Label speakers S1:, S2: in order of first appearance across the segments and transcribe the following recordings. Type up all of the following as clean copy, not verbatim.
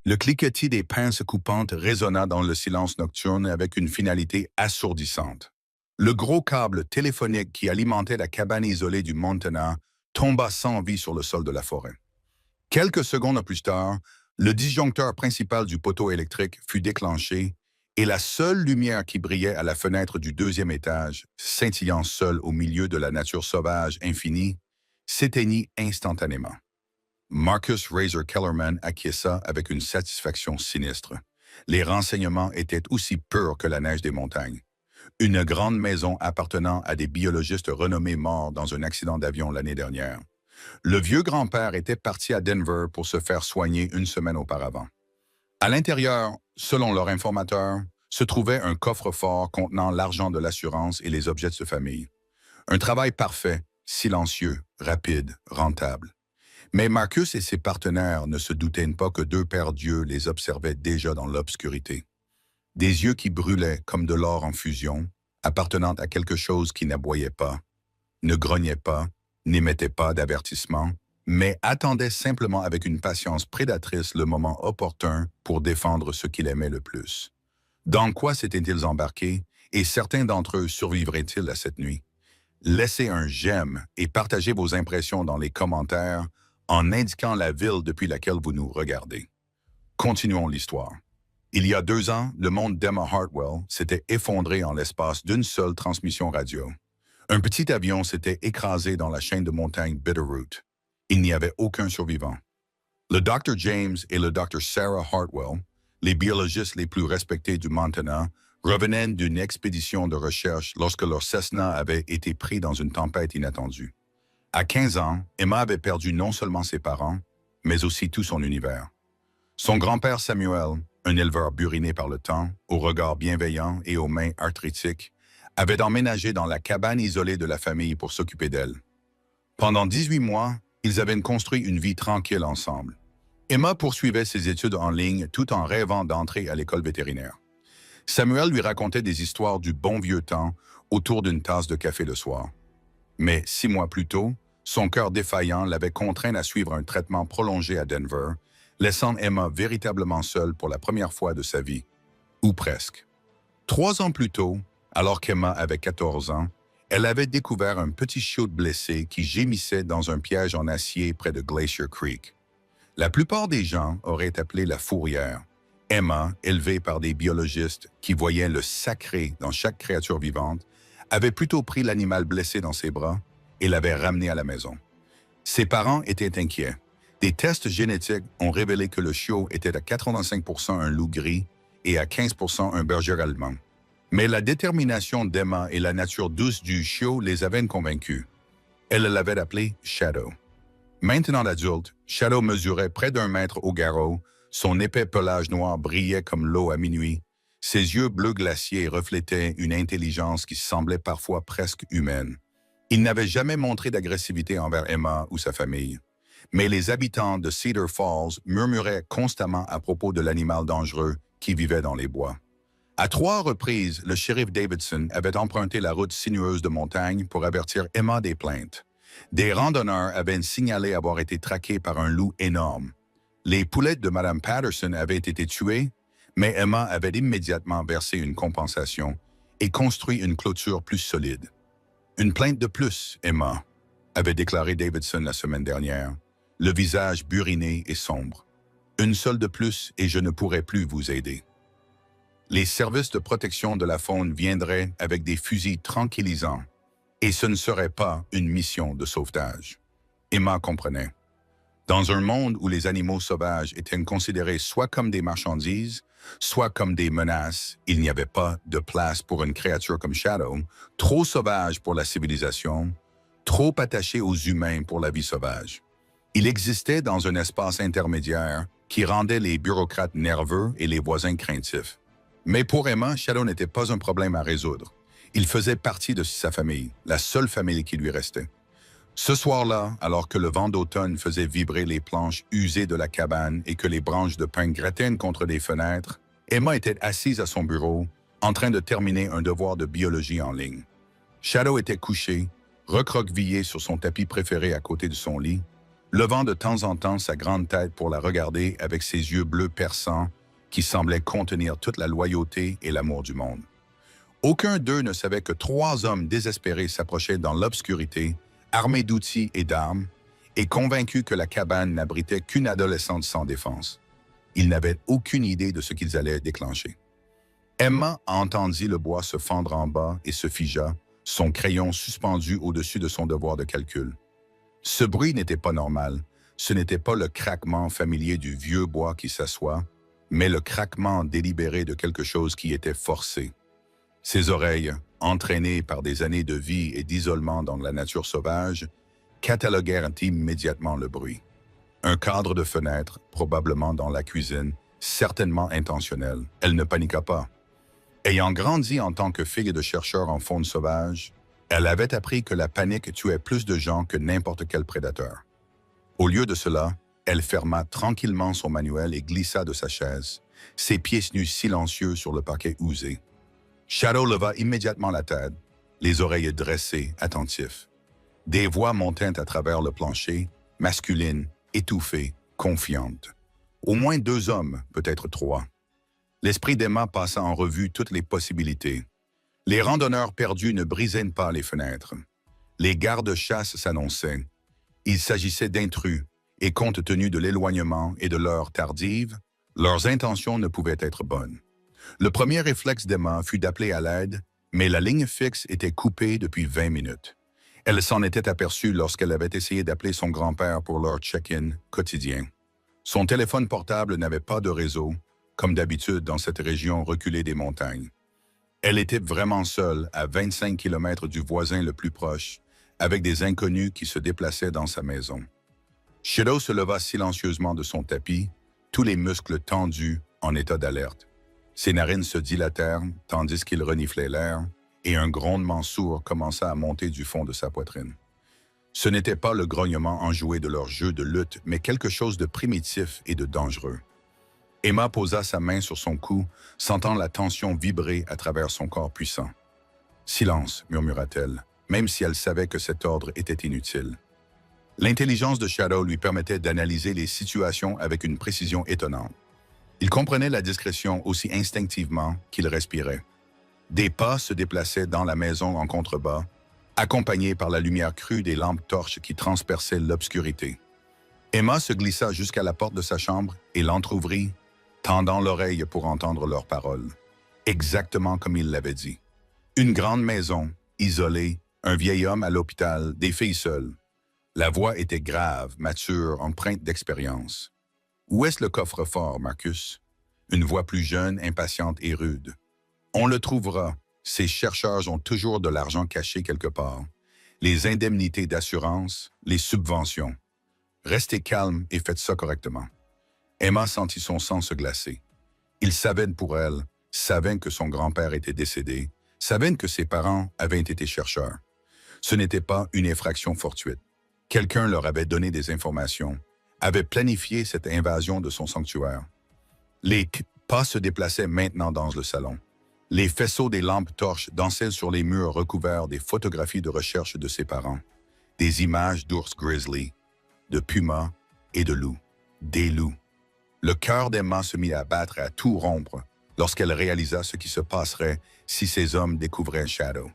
S1: Le cliquetis des pinces coupantes résonna dans le silence nocturne avec une finalité assourdissante. Le gros câble téléphonique qui alimentait la cabane isolée du Montana tomba sans vie sur le sol de la forêt. Quelques secondes plus tard, le disjoncteur principal du poteau électrique fut déclenché et la seule lumière qui brillait à la fenêtre du deuxième étage, scintillant seule au milieu de la nature sauvage infinie, s'éteignit instantanément. Marcus Razor Kellerman acquiesça avec une satisfaction sinistre. Les renseignements étaient aussi purs que la neige des montagnes. Une grande maison appartenant à des biologistes renommés morts dans un accident d'avion l'année dernière. Le vieux grand-père était parti à Denver pour se faire soigner une semaine auparavant. À l'intérieur, selon leur informateur, se trouvait un coffre-fort contenant l'argent de l'assurance et les objets de sa famille. Un travail parfait, silencieux, rapide, rentable. Mais Marcus et ses partenaires ne se doutaient pas que deux paires d'yeux les observaient déjà dans l'obscurité. Des yeux qui brûlaient comme de l'or en fusion, appartenant à quelque chose qui n'aboyait pas, ne grognait pas, n'émettait pas d'avertissement, mais attendait simplement avec une patience prédatrice le moment opportun pour défendre ce qu'il aimait le plus. Dans quoi s'étaient-ils embarqués et certains d'entre eux survivraient-ils à cette nuit? Laissez un j'aime et partagez vos impressions dans les commentaires en indiquant la ville depuis laquelle vous nous regardez. Continuons l'histoire. Il y a 2 ans, le monde d'Emma Hartwell s'était effondré en l'espace d'une seule transmission radio. Un petit avion s'était écrasé dans la chaîne de montagnes Bitterroot. Il n'y avait aucun survivant. Le Dr. James et le Dr. Sarah Hartwell, les biologistes les plus respectés du Montana, revenaient d'une expédition de recherche lorsque leur Cessna avait été pris dans une tempête inattendue. À 15 ans, Emma avait perdu non seulement ses parents, mais aussi tout son univers. Son grand-père Samuel, un éleveur buriné par le temps, au regard bienveillant et aux mains arthritiques, avait emménagé dans la cabane isolée de la famille pour s'occuper d'elle. Pendant 18 mois, ils avaient construit une vie tranquille ensemble. Emma poursuivait ses études en ligne tout en rêvant d'entrer à l'école vétérinaire. Samuel lui racontait des histoires du bon vieux temps autour d'une tasse de café le soir. Mais 6 mois plus tôt, son cœur défaillant l'avait contraint à suivre un traitement prolongé à Denver, laissant Emma véritablement seule pour la première fois de sa vie. Ou presque. 3 ans plus tôt, alors qu'Emma avait 14 ans, elle avait découvert un petit chiot blessé qui gémissait dans un piège en acier près de Glacier Creek. La plupart des gens auraient appelé la fourrière. Emma, élevée par des biologistes qui voyaient le sacré dans chaque créature vivante, avait plutôt pris l'animal blessé dans ses bras et l'avait ramené à la maison. Ses parents étaient inquiets. Des tests génétiques ont révélé que le chiot était à 85% un loup gris et à 15% un berger allemand. Mais la détermination d'Emma et la nature douce du chiot les avaient convaincus. Elle l'avait appelé Shadow. Maintenant adulte, Shadow mesurait près d'1 mètre au garrot, son épais pelage noir brillait comme l'eau à minuit, ses yeux bleus glaciers reflétaient une intelligence qui semblait parfois presque humaine. Il n'avait jamais montré d'agressivité envers Emma ou sa famille. Mais les habitants de Cedar Falls murmuraient constamment à propos de l'animal dangereux qui vivait dans les bois. À 3 reprises, le shérif Davidson avait emprunté la route sinueuse de montagne pour avertir Emma des plaintes. Des randonneurs avaient signalé avoir été traqués par un loup énorme. Les poulettes de Mme Patterson avaient été tuées, mais Emma avait immédiatement versé une compensation et construit une clôture plus solide. Une plainte de plus, Emma, avait déclaré Davidson la semaine dernière, le visage buriné et sombre. Une seule de plus et je ne pourrai plus vous aider. Les services de protection de la faune viendraient avec des fusils tranquillisants et ce ne serait pas une mission de sauvetage. Emma comprenait. Dans un monde où les animaux sauvages étaient considérés soit comme des marchandises, soit comme des menaces, il n'y avait pas de place pour une créature comme Shadow, trop sauvage pour la civilisation, trop attachée aux humains pour la vie sauvage. Il existait dans un espace intermédiaire qui rendait les bureaucrates nerveux et les voisins craintifs. Mais pour Emma, Shadow n'était pas un problème à résoudre. Il faisait partie de sa famille, la seule famille qui lui restait. Ce soir-là, alors que le vent d'automne faisait vibrer les planches usées de la cabane et que les branches de pin grattaient contre les fenêtres, Emma était assise à son bureau, en train de terminer un devoir de biologie en ligne. Shadow était couché, recroquevillé sur son tapis préféré à côté de son lit, levant de temps en temps sa grande tête pour la regarder avec ses yeux bleus perçants qui semblaient contenir toute la loyauté et l'amour du monde. Aucun d'eux ne savait que 3 hommes désespérés s'approchaient dans l'obscurité, armés d'outils et d'armes, et convaincus que la cabane n'abritait qu'une adolescente sans défense. Ils n'avaient aucune idée de ce qu'ils allaient déclencher. Emma entendit le bois se fendre en bas et se figea, son crayon suspendu au-dessus de son devoir de calcul. Ce bruit n'était pas normal. Ce n'était pas le craquement familier du vieux bois qui s'assoit, mais le craquement délibéré de quelque chose qui était forcé. Ses oreilles, entraînées par des années de vie et d'isolement dans la nature sauvage, cataloguèrent immédiatement le bruit. Un cadre de fenêtre, probablement dans la cuisine, certainement intentionnel. Elle ne paniqua pas. Ayant grandi en tant que fille de chercheur en faune sauvage, elle avait appris que la panique tuait plus de gens que n'importe quel prédateur. Au lieu de cela, elle ferma tranquillement son manuel et glissa de sa chaise, ses pieds nus silencieux sur le parquet usé. Shadow leva immédiatement la tête, les oreilles dressées, attentifs. Des voix montaient à travers le plancher, masculines, étouffées, confiantes. Au moins 2 hommes, peut-être 3. L'esprit d'Emma passa en revue toutes les possibilités. Les randonneurs perdus ne brisaient pas les fenêtres. Les gardes-chasse s'annonçaient. Il s'agissait d'intrus, et compte tenu de l'éloignement et de l'heure tardive, leurs intentions ne pouvaient être bonnes. Le premier réflexe d'Emma fut d'appeler à l'aide, mais la ligne fixe était coupée depuis 20 minutes. Elle s'en était aperçue lorsqu'elle avait essayé d'appeler son grand-père pour leur check-in quotidien. Son téléphone portable n'avait pas de réseau, comme d'habitude dans cette région reculée des montagnes. Elle était vraiment seule, à 25 km du voisin le plus proche, avec des inconnus qui se déplaçaient dans sa maison. Shadow se leva silencieusement de son tapis, tous les muscles tendus, en état d'alerte. Ses narines se dilatèrent, tandis qu'il reniflait l'air, et un grondement sourd commença à monter du fond de sa poitrine. Ce n'était pas le grognement enjoué de leur jeu de lutte, mais quelque chose de primitif et de dangereux. Emma posa sa main sur son cou, sentant la tension vibrer à travers son corps puissant. « Silence », murmura-t-elle, même si elle savait que cet ordre était inutile. L'intelligence de Shadow lui permettait d'analyser les situations avec une précision étonnante. Il comprenait la discrétion aussi instinctivement qu'il respirait. Des pas se déplaçaient dans la maison en contrebas, accompagnés par la lumière crue des lampes torches qui transperçaient l'obscurité. Emma se glissa jusqu'à la porte de sa chambre et l'entr'ouvrit, tendant l'oreille pour entendre leurs paroles, exactement comme il l'avait dit. Une grande maison, isolée, un vieil homme à l'hôpital, des filles seules. La voix était grave, mature, empreinte d'expérience. « Où est-ce le coffre-fort, Marcus ?» Une voix plus jeune, impatiente et rude. « On le trouvera. Ces chercheurs ont toujours de l'argent caché quelque part. Les indemnités d'assurance, les subventions. Restez calme et faites ça correctement. » Emma sentit son sang se glacer. Il savait pour elle, savait que son grand-père était décédé, savait que ses parents avaient été chercheurs. Ce n'était pas une effraction fortuite. Quelqu'un leur avait donné des informations, avait planifié cette invasion de son sanctuaire. Les pas se déplaçaient maintenant dans le salon. Les faisceaux des lampes torches dansaient sur les murs recouverts des photographies de recherche de ses parents, des images d'ours grizzly, de pumas et de loups, des loups. Le cœur d'Emma se mit à battre à tout rompre lorsqu'elle réalisa ce qui se passerait si ces hommes découvraient Shadow.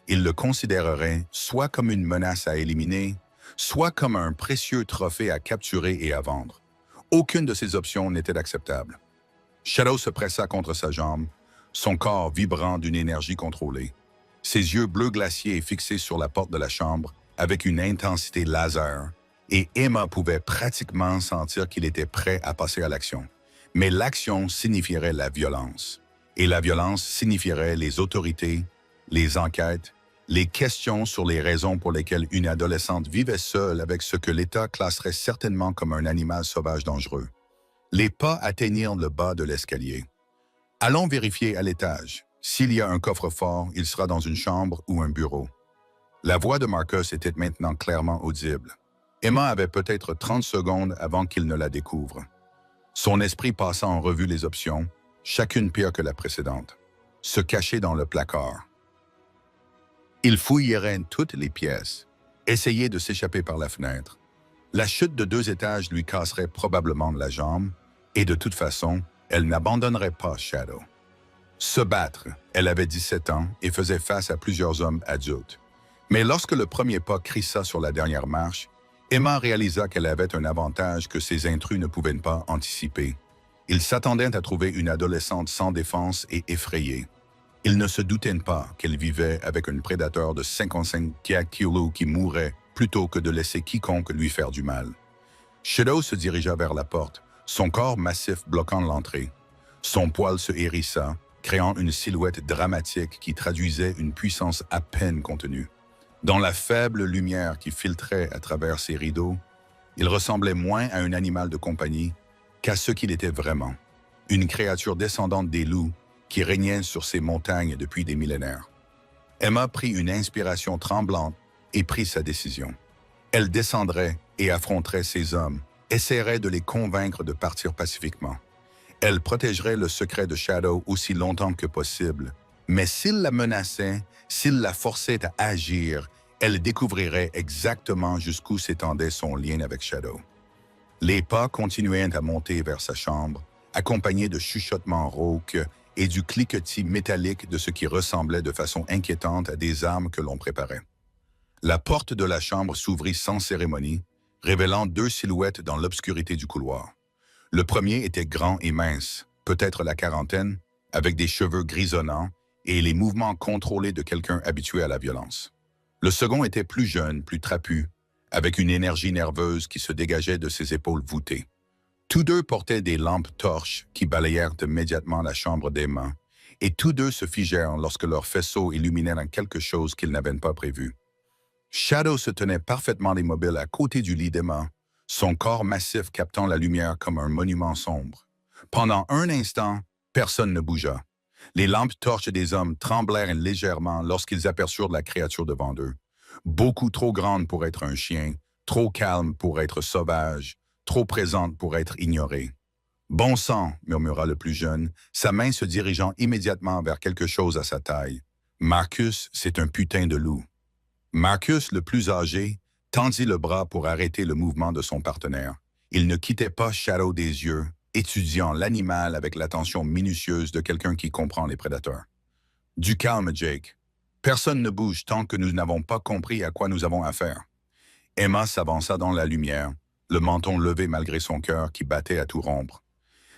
S1: Ils le considéreraient soit comme une menace à éliminer, soit comme un précieux trophée à capturer et à vendre. Aucune de ces options n'était acceptable. Shadow se pressa contre sa jambe, son corps vibrant d'une énergie contrôlée. Ses yeux bleus glaciers fixés sur la porte de la chambre avec une intensité laser, et Emma pouvait pratiquement sentir qu'il était prêt à passer à l'action. Mais l'action signifierait la violence. Et la violence signifierait les autorités, les enquêtes, les questions sur les raisons pour lesquelles une adolescente vivait seule avec ce que l'État classerait certainement comme un animal sauvage dangereux. Les pas atteignirent le bas de l'escalier. « Allons vérifier à l'étage. S'il y a un coffre-fort, il sera dans une chambre ou un bureau. » La voix de Marcus était maintenant clairement audible. Emma avait peut-être 30 secondes avant qu'il ne la découvre. Son esprit passa en revue les options, chacune pire que la précédente. Se cacher dans le placard. Il fouillerait toutes les pièces, essayer de s'échapper par la fenêtre. La chute de 2 étages lui casserait probablement la jambe, et de toute façon, elle n'abandonnerait pas Shadow. Se battre, elle avait 17 ans et faisait face à plusieurs hommes adultes. Mais lorsque le premier pas crissa sur la dernière marche, Emma réalisa qu'elle avait un avantage que ces intrus ne pouvaient pas anticiper. Ils s'attendaient à trouver une adolescente sans défense et effrayée. Ils ne se doutaient pas qu'elle vivait avec un prédateur de 55 kilos qui mourrait plutôt que de laisser quiconque lui faire du mal. Shadow se dirigea vers la porte, son corps massif bloquant l'entrée. Son poil se hérissa, créant une silhouette dramatique qui traduisait une puissance à peine contenue. Dans la faible lumière qui filtrait à travers ses rideaux, il ressemblait moins à un animal de compagnie qu'à ce qu'il était vraiment, une créature descendante des loups qui régnait sur ces montagnes depuis des millénaires. Emma prit une inspiration tremblante et prit sa décision. Elle descendrait et affronterait ces hommes, essaierait de les convaincre de partir pacifiquement. Elle protégerait le secret de Shadow aussi longtemps que possible, mais s'il la menaçait, s'il la forçait à agir, elle découvrirait exactement jusqu'où s'étendait son lien avec Shadow. Les pas continuaient à monter vers sa chambre, accompagnés de chuchotements rauques et du cliquetis métallique de ce qui ressemblait de façon inquiétante à des armes que l'on préparait. La porte de la chambre s'ouvrit sans cérémonie, révélant 2 silhouettes dans l'obscurité du couloir. Le premier était grand et mince, peut-être la quarantaine, avec des cheveux grisonnants et les mouvements contrôlés de quelqu'un habitué à la violence. Le second était plus jeune, plus trapu, avec une énergie nerveuse qui se dégageait de ses épaules voûtées. Tous 2 portaient des lampes torches qui balayèrent immédiatement la chambre d'Emma, et tous 2 se figèrent lorsque leurs faisceaux illuminèrent quelque chose qu'ils n'avaient pas prévu. Shadow se tenait parfaitement immobile à côté du lit d'Emma, son corps massif captant la lumière comme un monument sombre. Pendant un instant, personne ne bougea. Les lampes torches des hommes tremblèrent légèrement lorsqu'ils aperçurent la créature devant eux. Beaucoup trop grande pour être un chien, trop calme pour être sauvage, trop présente pour être ignorée. « Bon sang », murmura le plus jeune, sa main se dirigeant immédiatement vers quelque chose à sa taille. « Marcus, c'est un putain de loup. » Marcus, le plus âgé, tendit le bras pour arrêter le mouvement de son partenaire. Il ne quittait pas Shadow des yeux, étudiant l'animal avec l'attention minutieuse de quelqu'un qui comprend les prédateurs. « Du calme, Jake. Personne ne bouge tant que nous n'avons pas compris à quoi nous avons affaire. » Emma s'avança dans la lumière, le menton levé malgré son cœur qui battait à tout rompre.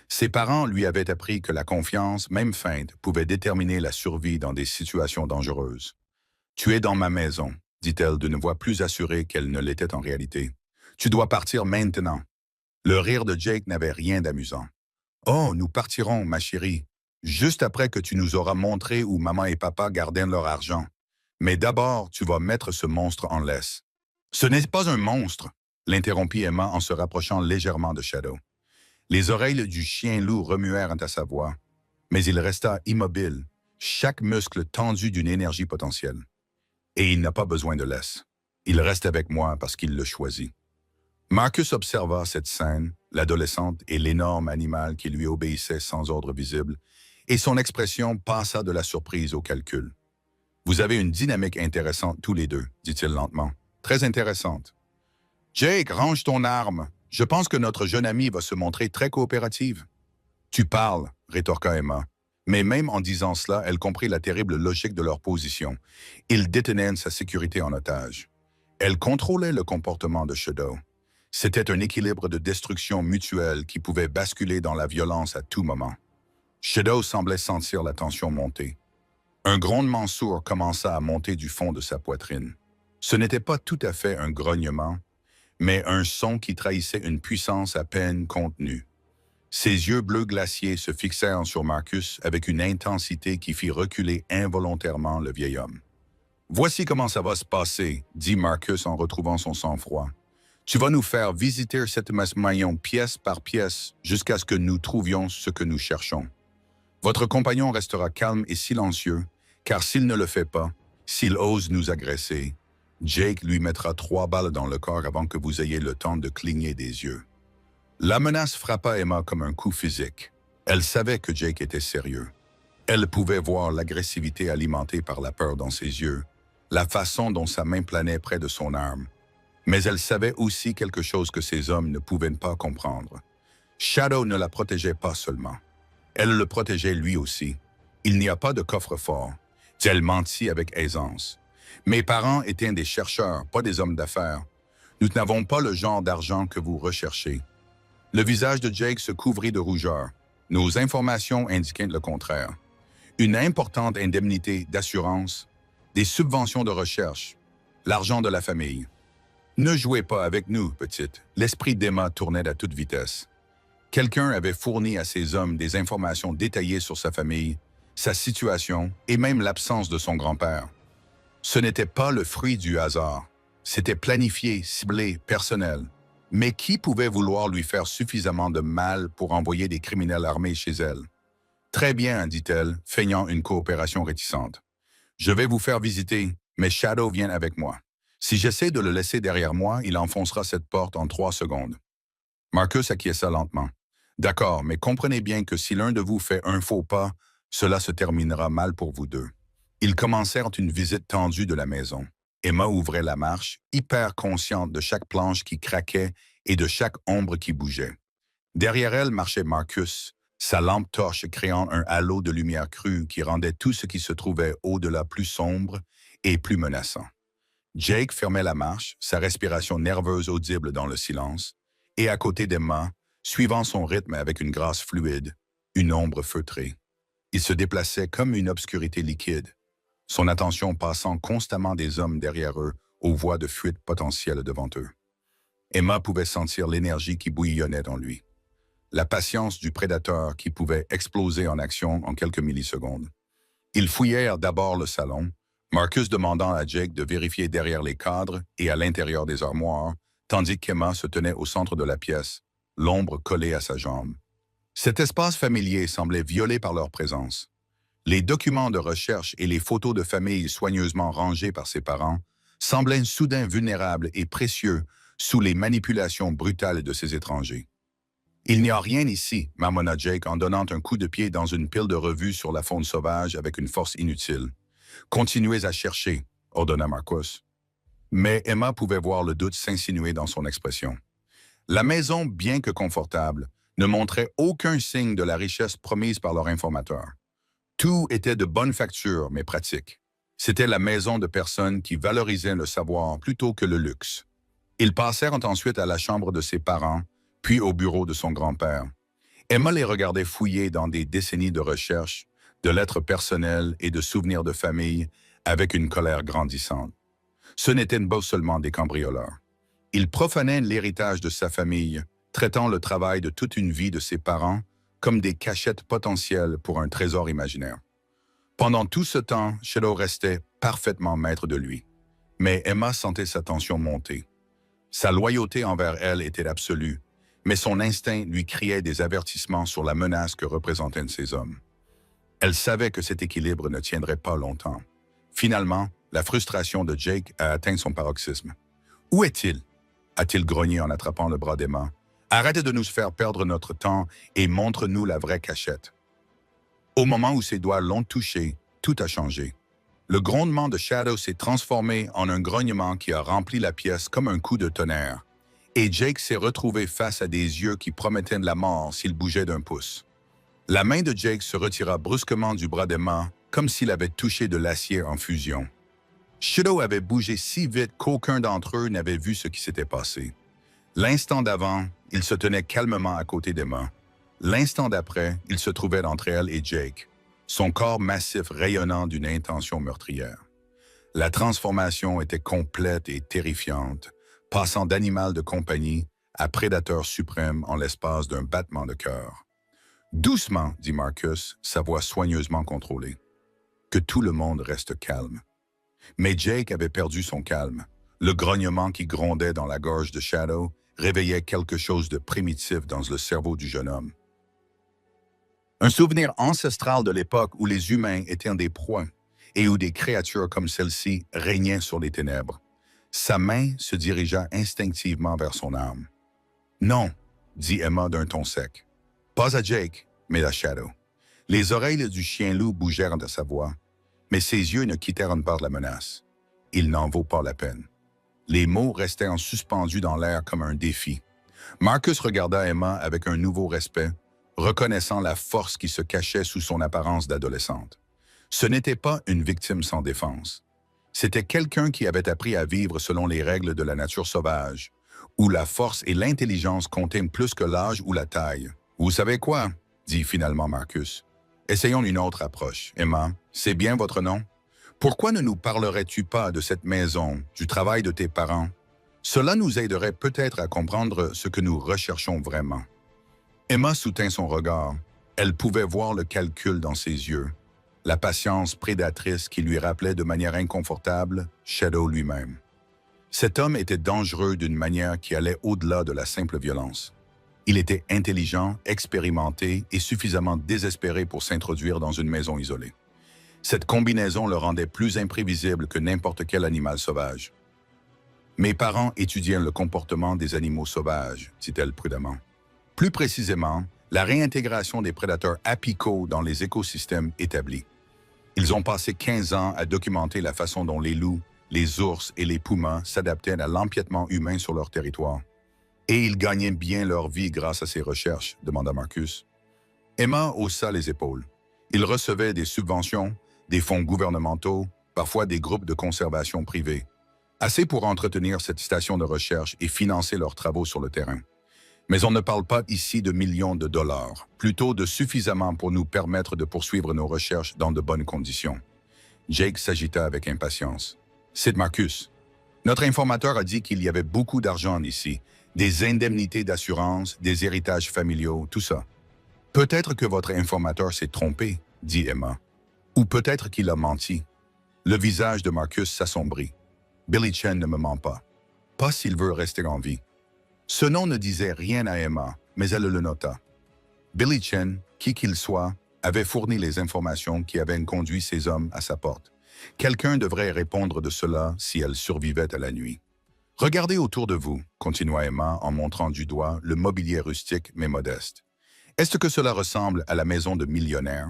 S1: Ses parents lui avaient appris que la confiance, même feinte, pouvait déterminer la survie dans des situations dangereuses. « Tu es dans ma maison, » dit-elle d'une voix plus assurée qu'elle ne l'était en réalité. « Tu dois partir maintenant. » Le rire de Jake n'avait rien d'amusant. « Oh, nous partirons, ma chérie, juste après que tu nous auras montré où maman et papa gardaient leur argent. Mais d'abord, tu vas mettre ce monstre en laisse. »« Ce n'est pas un monstre !» l'interrompit Emma en se rapprochant légèrement de Shadow. Les oreilles du chien-loup remuèrent à sa voix, mais il resta immobile, chaque muscle tendu d'une énergie potentielle. Et il n'a pas besoin de laisse. Il reste avec moi parce qu'il le choisit. Marcus observa cette scène, l'adolescente et l'énorme animal qui lui obéissait sans ordre visible, et son expression passa de la surprise au calcul. « Vous avez une dynamique intéressante tous les deux, » dit-il lentement. « Très intéressante. »« Jake, range ton arme. Je pense que notre jeune amie va se montrer très coopérative. »« Tu parles, » rétorqua Emma. Mais même en disant cela, elle comprit la terrible logique de leur position. Ils détenaient sa sécurité en otage. Elle contrôlait le comportement de Shadow. C'était un équilibre de destruction mutuelle qui pouvait basculer dans la violence à tout moment. Shadow semblait sentir la tension monter. Un grondement sourd commença à monter du fond de sa poitrine. Ce n'était pas tout à fait un grognement, mais un son qui trahissait une puissance à peine contenue. Ses yeux bleus glaciers se fixèrent sur Marcus avec une intensité qui fit reculer involontairement le vieil homme. « Voici comment ça va se passer, » dit Marcus en retrouvant son sang-froid. « Tu vas nous faire visiter cette maillon pièce par pièce jusqu'à ce que nous trouvions ce que nous cherchons. Votre compagnon restera calme et silencieux, car s'il ne le fait pas, s'il ose nous agresser, Jake lui mettra 3 balles dans le corps avant que vous ayez le temps de cligner des yeux. » La menace frappa Emma comme un coup physique. Elle savait que Jake était sérieux. Elle pouvait voir l'agressivité alimentée par la peur dans ses yeux, la façon dont sa main planait près de son arme. Mais elle savait aussi quelque chose que ces hommes ne pouvaient pas comprendre. Shadow ne la protégeait pas seulement. Elle le protégeait lui aussi. Il n'y a pas de coffre-fort. Elle mentit avec aisance. Mes parents étaient des chercheurs, pas des hommes d'affaires. Nous n'avons pas le genre d'argent que vous recherchez. Le visage de Jake se couvrit de rougeur. Nos informations indiquaient le contraire. Une importante indemnité d'assurance, des subventions de recherche, l'argent de la famille. Ne jouez pas avec nous, petite. L'esprit d'Emma tournait à toute vitesse. Quelqu'un avait fourni à ces hommes des informations détaillées sur sa famille, sa situation et même l'absence de son grand-père. Ce n'était pas le fruit du hasard. C'était planifié, ciblé, personnel. Mais qui pouvait vouloir lui faire suffisamment de mal pour envoyer des criminels armés chez elle? Très bien, dit-elle, feignant une coopération réticente. Je vais vous faire visiter, mais Shadow vient avec moi. Si j'essaie de le laisser derrière moi, il enfoncera cette porte en 3 secondes. Marcus acquiesça lentement. D'accord, mais comprenez bien que si l'un de vous fait un faux pas, cela se terminera mal pour vous deux. Ils commencèrent une visite tendue de la maison. Emma ouvrait la marche, hyper consciente de chaque planche qui craquait et de chaque ombre qui bougeait. Derrière elle marchait Marcus, sa lampe torche créant un halo de lumière crue qui rendait tout ce qui se trouvait au-delà plus sombre et plus menaçant. Jake fermait la marche, sa respiration nerveuse audible dans le silence, et à côté d'Emma, suivant son rythme avec une grâce fluide, une ombre feutrée. Il se déplaçait comme une obscurité liquide, son attention passant constamment des hommes derrière eux aux voies de fuite potentielles devant eux. Emma pouvait sentir l'énergie qui bouillonnait en lui, la patience du prédateur qui pouvait exploser en action en quelques millisecondes. Ils fouillèrent d'abord le salon, Marcus demandant à Jake de vérifier derrière les cadres et à l'intérieur des armoires, tandis qu'Emma se tenait au centre de la pièce, l'ombre collée à sa jambe. Cet espace familier semblait violé par leur présence. Les documents de recherche et les photos de famille soigneusement rangés par ses parents semblaient soudain vulnérables et précieux sous les manipulations brutales de ces étrangers. « Il n'y a rien ici », marmonna Jake en donnant un coup de pied dans une pile de revues sur la faune sauvage avec une force inutile. « Continuez à chercher », ordonna Marcus. Mais Emma pouvait voir le doute s'insinuer dans son expression. La maison, bien que confortable, ne montrait aucun signe de la richesse promise par leur informateur. Tout était de bonne facture, mais pratique. C'était la maison de personnes qui valorisaient le savoir plutôt que le luxe. Ils passèrent ensuite à la chambre de ses parents, puis au bureau de son grand-père. Emma les regardait fouiller dans des décennies de recherche, de lettres personnelles et de souvenirs de famille avec une colère grandissante. Ce n'étaient pas seulement des cambrioleurs. Ils profanaient l'héritage de sa famille, traitant le travail de toute une vie de ses parents comme des cachettes potentielles pour un trésor imaginaire. Pendant tout ce temps, Shadow restait parfaitement maître de lui. Mais Emma sentait sa tension monter. Sa loyauté envers elle était absolue, mais son instinct lui criait des avertissements sur la menace que représentaient ces hommes. Elle savait que cet équilibre ne tiendrait pas longtemps. Finalement, la frustration de Jake a atteint son paroxysme. « Où est-il » a-t-il grogné en attrapant le bras d'Emma. « Arrêtez de nous faire perdre notre temps et montre-nous la vraie cachette. » Au moment où ses doigts l'ont touché, tout a changé. Le grondement de Shadow s'est transformé en un grognement qui a rempli la pièce comme un coup de tonnerre. Et Jake s'est retrouvé face à des yeux qui promettaient de la mort s'il bougeait d'un pouce. La main de Jake se retira brusquement du bras d'Emma, comme s'il avait touché de l'acier en fusion. Shadow avait bougé si vite qu'aucun d'entre eux n'avait vu ce qui s'était passé. L'instant d'avant, il se tenait calmement à côté d'Emma. L'instant d'après, il se trouvait entre elle et Jake, son corps massif rayonnant d'une intention meurtrière. La transformation était complète et terrifiante, passant d'animal de compagnie à prédateur suprême en l'espace d'un battement de cœur. « Doucement », dit Marcus, sa voix soigneusement contrôlée. « Que tout le monde reste calme. » Mais Jake avait perdu son calme. Le grognement qui grondait dans la gorge de Shadow réveillait quelque chose de primitif dans le cerveau du jeune homme. Un souvenir ancestral de l'époque où les humains étaient des proies et où des créatures comme celle-ci régnaient sur les ténèbres. Sa main se dirigea instinctivement vers son arme. « Non », dit Emma d'un ton sec. Pas à Jake, mais à Shadow. Les oreilles du chien-loup bougèrent de sa voix, mais ses yeux ne quittèrent pas la menace. Il n'en vaut pas la peine. Les mots restaient en suspendus dans l'air comme un défi. Marcus regarda Emma avec un nouveau respect, reconnaissant la force qui se cachait sous son apparence d'adolescente. Ce n'était pas une victime sans défense. C'était quelqu'un qui avait appris à vivre selon les règles de la nature sauvage, où la force et l'intelligence comptaient plus que l'âge ou la taille. « Vous savez quoi ?» dit finalement Marcus. « Essayons une autre approche. Emma, c'est bien votre nom? Pourquoi ne nous parlerais-tu pas de cette maison, du travail de tes parents? Cela nous aiderait peut-être à comprendre ce que nous recherchons vraiment. » Emma soutint son regard. Elle pouvait voir le calcul dans ses yeux, la patience prédatrice qui lui rappelait de manière inconfortable Shadow lui-même. Cet homme était dangereux d'une manière qui allait au-delà de la simple violence. Il était intelligent, expérimenté et suffisamment désespéré pour s'introduire dans une maison isolée. Cette combinaison le rendait plus imprévisible que n'importe quel animal sauvage. « Mes parents étudiaient le comportement des animaux sauvages, dit-elle prudemment. Plus précisément, la réintégration des prédateurs apicaux dans les écosystèmes établis. Ils ont passé 15 ans à documenter la façon dont les loups, les ours et les pumas s'adaptaient à l'empiètement humain sur leur territoire. Et ils gagnaient bien leur vie grâce à ces recherches, demanda Marcus. Emma haussa les épaules. Ils recevaient des subventions, des fonds gouvernementaux, parfois des groupes de conservation privés. Assez pour entretenir cette station de recherche et financer leurs travaux sur le terrain. Mais on ne parle pas ici de millions de dollars, plutôt de suffisamment pour nous permettre de poursuivre nos recherches dans de bonnes conditions. Jake s'agita avec impatience. « C'est Marcus. Notre informateur a dit qu'il y avait beaucoup d'argent ici, des indemnités d'assurance, des héritages familiaux, tout ça. Peut-être que votre informateur s'est trompé, dit Emma. Ou peut-être qu'il a menti. » Le visage de Marcus s'assombrit. « Billy Chen ne me ment pas. Pas s'il veut rester en vie. » Ce nom ne disait rien à Emma, mais elle le nota. Billy Chen, qui qu'il soit, avait fourni les informations qui avaient conduit ces hommes à sa porte. Quelqu'un devrait répondre de cela si elle survivait à la nuit. « Regardez autour de vous, » continua Emma en montrant du doigt le mobilier rustique mais modeste. « Est-ce que cela ressemble à la maison de millionnaires?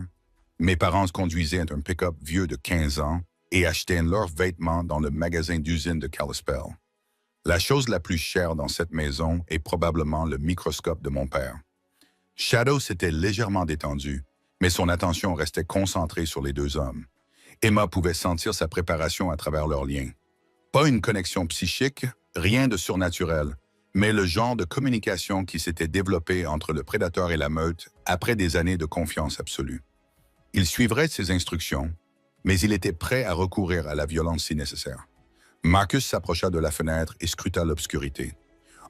S1: Mes parents conduisaient un pick-up vieux de 15 ans et achetaient leurs vêtements dans le magasin d'usine de Kalispell. La chose la plus chère dans cette maison est probablement le microscope de mon père. » Shadow s'était légèrement détendu, mais son attention restait concentrée sur les deux hommes. Emma pouvait sentir sa préparation à travers leurs liens. Pas une connexion psychique, rien de surnaturel, mais le genre de communication qui s'était développée entre le prédateur et la meute après des années de confiance absolue. Il suivrait ses instructions, mais il était prêt à recourir à la violence si nécessaire. Marcus s'approcha de la fenêtre et scruta l'obscurité.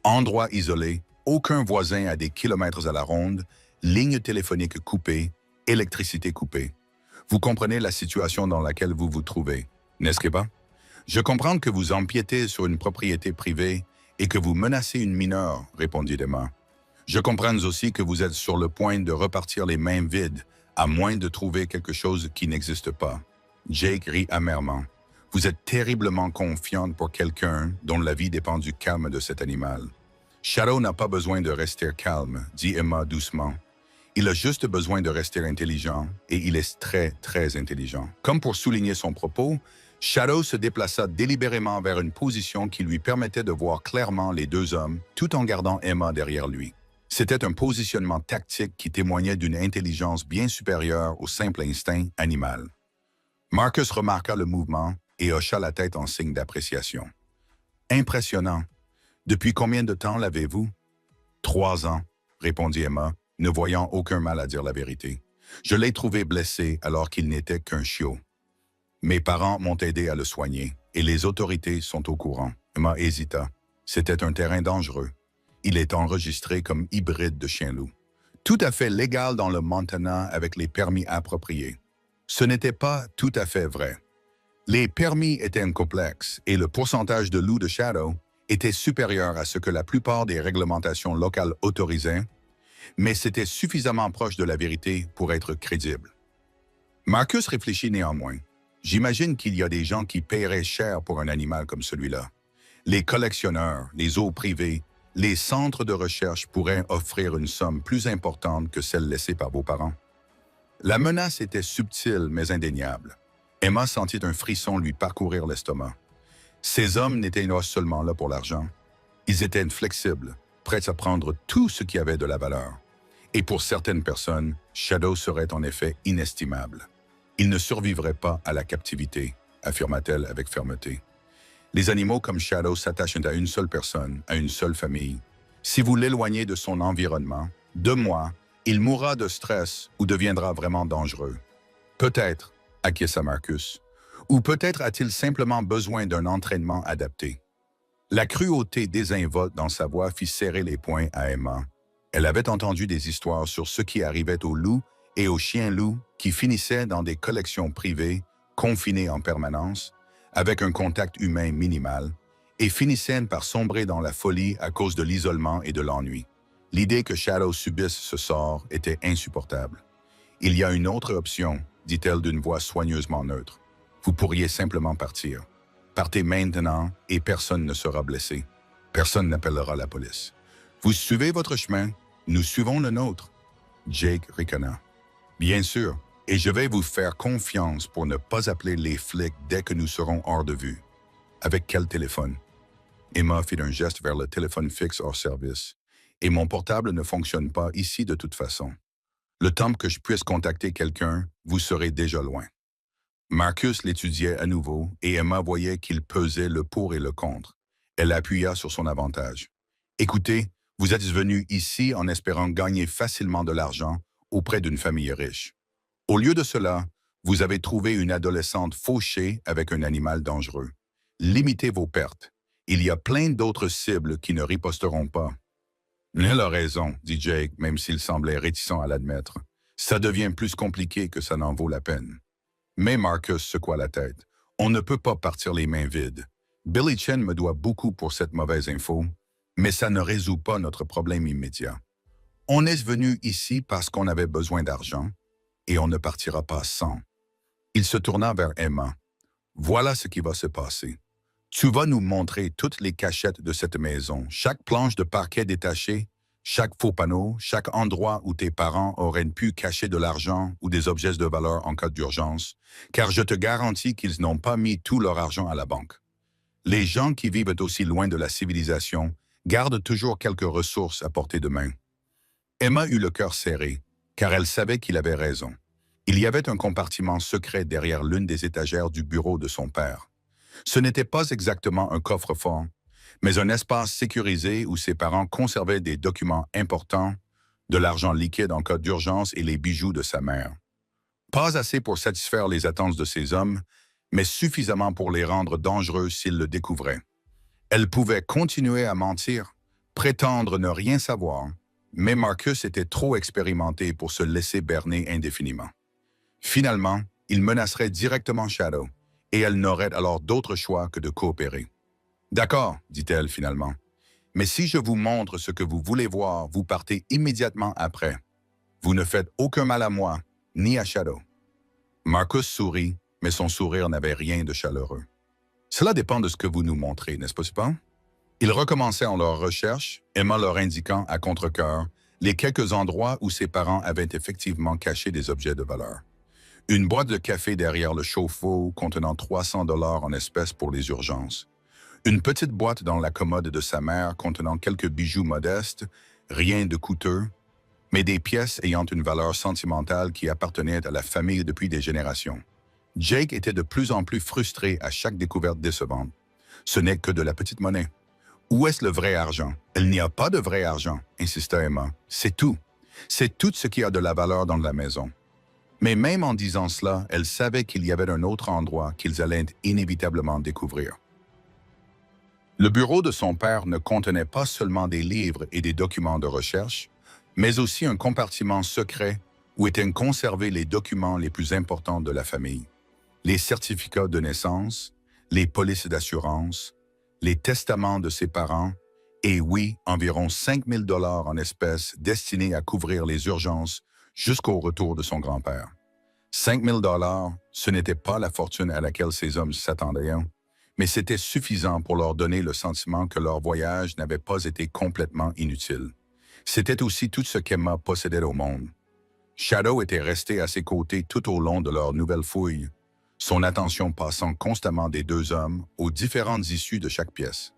S1: Endroit isolé, aucun voisin à des kilomètres à la ronde, ligne téléphonique coupée, électricité coupée. Vous comprenez la situation dans laquelle vous vous trouvez, n'est-ce pas? Je comprends que vous empiétez sur une propriété privée et que vous menacez une mineure, répondit Emma. Je comprends aussi que vous êtes sur le point de repartir les mains vides, à moins de trouver quelque chose qui n'existe pas. Jake rit amèrement. Vous êtes terriblement confiante pour quelqu'un dont la vie dépend du calme de cet animal. Shadow n'a pas besoin de rester calme, dit Emma doucement. Il a juste besoin de rester intelligent, et il est très, très intelligent. Comme pour souligner son propos, Shadow se déplaça délibérément vers une position qui lui permettait de voir clairement les deux hommes, tout en gardant Emma derrière lui. C'était un positionnement tactique qui témoignait d'une intelligence bien supérieure au simple instinct animal. Marcus remarqua le mouvement et hocha la tête en signe d'appréciation. « Impressionnant. Depuis combien de temps l'avez-vous? »« 3 ans, répondit Emma, ne voyant aucun mal à dire la vérité. « Je l'ai trouvé blessé alors qu'il n'était qu'un chiot. Mes parents m'ont aidé à le soigner, et les autorités sont au courant. » Emma hésita. C'était un terrain dangereux. Il est enregistré comme hybride de chien-loup. Tout à fait légal dans le Montana avec les permis appropriés. Ce n'était pas tout à fait vrai. Les permis étaient complexes et le pourcentage de loups de Shadow était supérieur à ce que la plupart des réglementations locales autorisaient, mais c'était suffisamment proche de la vérité pour être crédible. Marcus réfléchit néanmoins. J'imagine qu'il y a des gens qui paieraient cher pour un animal comme celui-là. Les collectionneurs, les zoos privés, les centres de recherche pourraient offrir une somme plus importante que celle laissée par vos parents. La menace était subtile mais indéniable. Emma sentit un frisson lui parcourir l'estomac. Ces hommes n'étaient pas seulement là pour l'argent. Ils étaient inflexibles, prêts à prendre tout ce qui avait de la valeur. Et pour certaines personnes, Shadow serait en effet inestimable. Il ne survivrait pas à la captivité, affirma-t-elle avec fermeté. Les animaux comme Shadow s'attachent à une seule personne, à une seule famille. Si vous l'éloignez de son environnement, 2 mois, il mourra de stress ou deviendra vraiment dangereux. Peut-être, acquiesça Marcus, ou peut-être a-t-il simplement besoin d'un entraînement adapté. La cruauté désinvolte dans sa voix fit serrer les poings à Emma. Elle avait entendu des histoires sur ce qui arrivait aux loups et aux chiens-loups qui finissaient dans des collections privées, confinés en permanence, avec un contact humain minimal, et finissaient par sombrer dans la folie à cause de l'isolement et de l'ennui. L'idée que Shadow subisse ce sort était insupportable. « Il y a une autre option, dit-elle d'une voix soigneusement neutre. Vous pourriez simplement partir. Partez maintenant et personne ne sera blessé. Personne n'appellera la police. Vous suivez votre chemin, nous suivons le nôtre. » Jake ricana. « Bien sûr, et je vais vous faire confiance pour ne pas appeler les flics dès que nous serons hors de vue. » Avec quel téléphone? Emma fit un geste vers le téléphone fixe hors service. « Et mon portable ne fonctionne pas ici de toute façon. Le temps que je puisse contacter quelqu'un, vous serez déjà loin. » Marcus l'étudiait à nouveau et Emma voyait qu'il pesait le pour et le contre. Elle appuya sur son avantage. « Écoutez, vous êtes venu ici en espérant gagner facilement de l'argent auprès d'une famille riche. Au lieu de cela, vous avez trouvé une adolescente fauchée avec un animal dangereux. Limitez vos pertes. Il y a plein d'autres cibles qui ne riposteront pas. » « Elle a raison, dit Jake, même s'il semblait réticent à l'admettre. Ça devient plus compliqué que ça n'en vaut la peine. Mais Marcus secoua la tête. On ne peut pas partir les mains vides. Billy Chen me doit beaucoup pour cette mauvaise info, mais ça ne résout pas notre problème immédiat. On est venu ici parce qu'on avait besoin d'argent, et on ne partira pas sans. Il se tourna vers Emma. Voilà ce qui va se passer. Tu vas nous montrer toutes les cachettes de cette maison, chaque planche de parquet détachée, chaque faux panneau, chaque endroit où tes parents auraient pu cacher de l'argent ou des objets de valeur en cas d'urgence, car je te garantis qu'ils n'ont pas mis tout leur argent à la banque. Les gens qui vivent aussi loin de la civilisation gardent toujours quelques ressources à portée de main. Emma eut le cœur serré, car elle savait qu'il avait raison. Il y avait un compartiment secret derrière l'une des étagères du bureau de son père. Ce n'était pas exactement un coffre-fort, mais un espace sécurisé où ses parents conservaient des documents importants, de l'argent liquide en cas d'urgence et les bijoux de sa mère. Pas assez pour satisfaire les attentes de ces hommes, mais suffisamment pour les rendre dangereux s'ils le découvraient. Elle pouvait continuer à mentir, prétendre ne rien savoir, mais Marcus était trop expérimenté pour se laisser berner indéfiniment. Finalement, il menacerait directement Shadow, et elle n'aurait alors d'autre choix que de coopérer. « D'accord, dit-elle finalement. Mais si je vous montre ce que vous voulez voir, vous partez immédiatement après. Vous ne faites aucun mal à moi, ni à Shadow. » Marcus sourit, mais son sourire n'avait rien de chaleureux. « Cela dépend de ce que vous nous montrez, n'est-ce pas? » Ils recommencèrent leur recherche, Emma leur indiquant à contre-cœur les quelques endroits où ses parents avaient effectivement caché des objets de valeur. Une boîte de café derrière le chauffe-eau contenant 300 $ en espèces pour les urgences. Une petite boîte dans la commode de sa mère contenant quelques bijoux modestes, rien de coûteux, mais des pièces ayant une valeur sentimentale qui appartenaient à la famille depuis des générations. Jake était de plus en plus frustré à chaque découverte décevante. Ce n'est que de la petite monnaie. Où est-ce le vrai argent? Il n'y a pas de vrai argent, insista Emma. C'est tout. C'est tout ce qui a de la valeur dans la maison. Mais même en disant cela, elle savait qu'il y avait un autre endroit qu'ils allaient inévitablement découvrir. Le bureau de son père ne contenait pas seulement des livres et des documents de recherche, mais aussi un compartiment secret où étaient conservés les documents les plus importants de la famille. Les certificats de naissance, les polices d'assurance, les testaments de ses parents et, oui, environ 5 000 $ en espèces destinés à couvrir les urgences jusqu'au retour de son grand-père. 5 000 $, ce n'était pas la fortune à laquelle ces hommes s'attendaient, mais c'était suffisant pour leur donner le sentiment que leur voyage n'avait pas été complètement inutile. C'était aussi tout ce qu'Emma possédait au monde. Shadow était resté à ses côtés tout au long de leur nouvelle fouille. son attention passant constamment des deux hommes aux différentes issues de chaque pièce.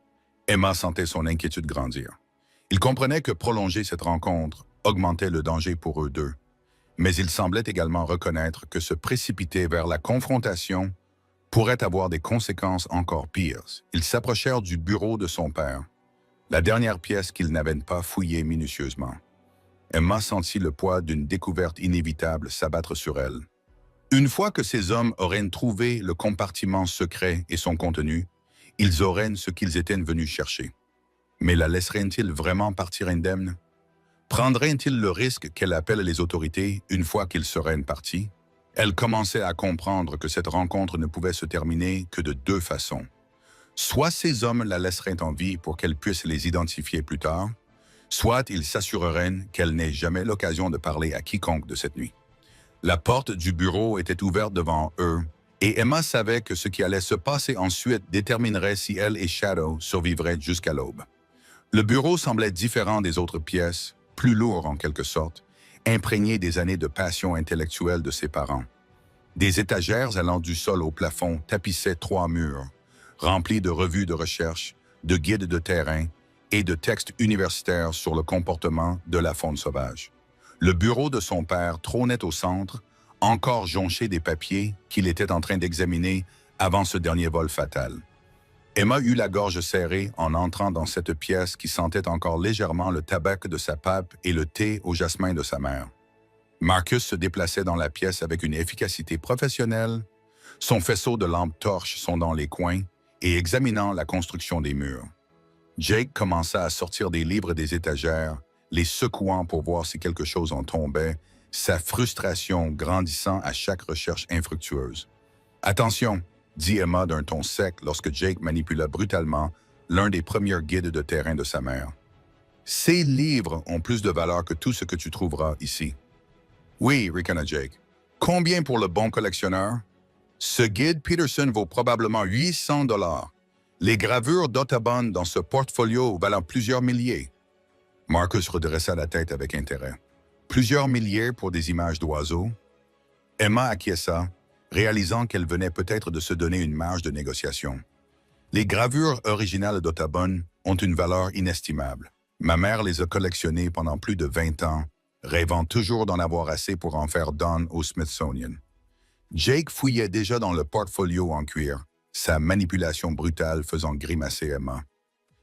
S1: Emma sentait son inquiétude grandir. Il comprenait que prolonger cette rencontre augmentait le danger pour eux deux, mais il semblait également reconnaître que se précipiter vers la confrontation pourrait avoir des conséquences encore pires. Ils s'approchèrent du bureau de son père, la dernière pièce qu'ils n'avaient pas fouillée minutieusement. Emma sentit le poids d'une découverte inévitable s'abattre sur elle. Une fois que ces hommes auraient trouvé le compartiment secret et son contenu, ils auraient ce qu'ils étaient venus chercher. Mais la laisseraient-ils vraiment partir indemne? Prendraient-ils le risque qu'elle appelle les autorités une fois qu'ils seraient partis? Elle commençait à comprendre que cette rencontre ne pouvait se terminer que de deux façons. Soit ces hommes la laisseraient en vie pour qu'elle puisse les identifier plus tard, soit ils s'assureraient qu'elle n'ait jamais l'occasion de parler à quiconque de cette nuit. La porte du bureau était ouverte devant eux, et Emma savait que ce qui allait se passer ensuite déterminerait si elle et Shadow survivraient jusqu'à l'aube. Le bureau semblait différent des autres pièces, plus lourd en quelque sorte, imprégné des années de passion intellectuelle de ses parents. Des étagères allant du sol au plafond tapissaient 3 murs, remplis de revues de recherche, de guides de terrain et de textes universitaires sur le comportement de la faune sauvage. Le bureau de son père trônait au centre, encore jonché des papiers qu'il était en train d'examiner avant ce dernier vol fatal. Emma eut la gorge serrée en entrant dans cette pièce qui sentait encore légèrement le tabac de sa pape et le thé au jasmin de sa mère. Marcus se déplaçait dans la pièce avec une efficacité professionnelle, son faisceau de lampes torches sondant les coins et examinant la construction des murs. Jake commença à sortir des livres des étagères, les secouant pour voir si quelque chose en tombait, sa frustration grandissant à chaque recherche infructueuse. « Attention !» dit Emma d'un ton sec lorsque Jake manipula brutalement l'un des premiers guides de terrain de sa mère. « Ces livres ont plus de valeur que tout ce que tu trouveras ici. » « Oui, ricana Jake. Combien pour le bon collectionneur? Ce guide Peterson vaut probablement 800 $. Les gravures d'Audubon dans ce portfolio valent plusieurs milliers. » Marcus redressa la tête avec intérêt. Plusieurs milliers pour des images d'oiseaux? Emma acquiesça, réalisant qu'elle venait peut-être de se donner une marge de négociation. Les gravures originales d'Audubon ont une valeur inestimable. Ma mère les a collectionnées pendant plus de 20 ans, rêvant toujours d'en avoir assez pour en faire don au Smithsonian. Jake fouillait déjà dans le portfolio en cuir, sa manipulation brutale faisant grimacer Emma.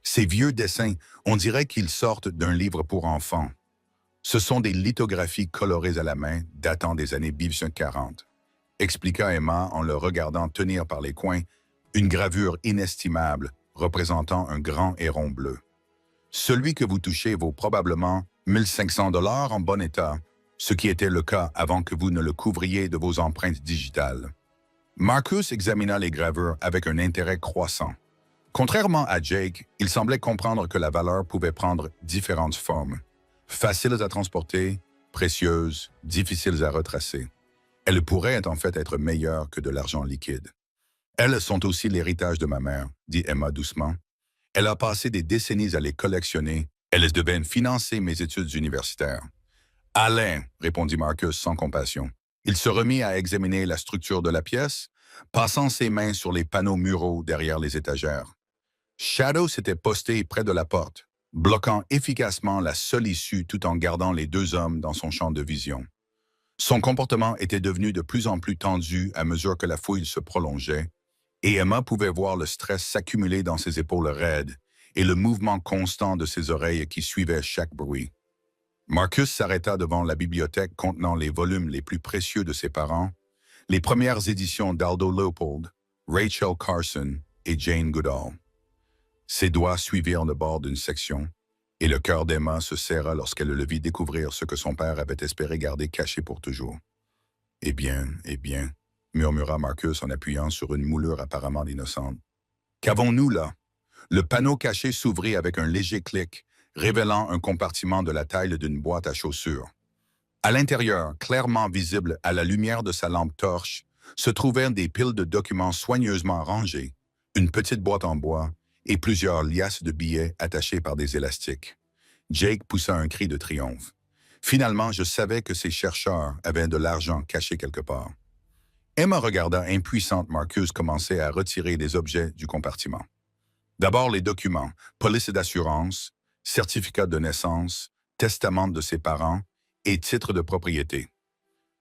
S1: Ces vieux dessins, on dirait qu'ils sortent d'un livre pour enfants. Ce sont des lithographies colorées à la main datant des années 1840, expliqua Emma en le regardant tenir par les coins une gravure inestimable représentant un grand héron bleu. Celui que vous touchez vaut probablement 1500 $ en bon état, ce qui était le cas avant que vous ne le couvriez de vos empreintes digitales. Marcus examina les gravures avec un intérêt croissant. Contrairement à Jake, il semblait comprendre que la valeur pouvait prendre différentes formes. Faciles à transporter, précieuses, difficiles à retracer. Elles pourraient en fait être meilleures que de l'argent liquide. Elles sont aussi l'héritage de ma mère, dit Emma doucement. Elle a passé des décennies à les collectionner. Elles devaient financer mes études universitaires. Alain, répondit Marcus sans compassion. Il se remit à examiner la structure de la pièce, passant ses mains sur les panneaux muraux derrière les étagères. Shadow s'était posté près de la porte, bloquant efficacement la seule issue tout en gardant les deux hommes dans son champ de vision. Son comportement était devenu de plus en plus tendu à mesure que la fouille se prolongeait, et Emma pouvait voir le stress s'accumuler dans ses épaules raides et le mouvement constant de ses oreilles qui suivait chaque bruit. Marcus s'arrêta devant la bibliothèque contenant les volumes les plus précieux de ses parents, les premières éditions d'Aldo Leopold, Rachel Carson et Jane Goodall. Ses doigts suivirent le bord d'une section, et le cœur d'Emma se serra lorsqu'elle le vit découvrir ce que son père avait espéré garder caché pour toujours. « Eh bien, murmura Marcus en appuyant sur une moulure apparemment innocente. « Qu'avons-nous là? » Le panneau caché s'ouvrit avec un léger clic, révélant un compartiment de la taille d'une boîte à chaussures. À l'intérieur, clairement visible à la lumière de sa lampe torche, se trouvaient des piles de documents soigneusement rangés, une petite boîte en bois et plusieurs liasses de billets attachés par des élastiques. Jake poussa un cri de triomphe. Finalement, je savais que ces chercheurs avaient de l'argent caché quelque part. Emma regarda impuissante Marcus commencer à retirer des objets du compartiment. D'abord les documents, police d'assurance, certificat de naissance, testament de ses parents et titre de propriété.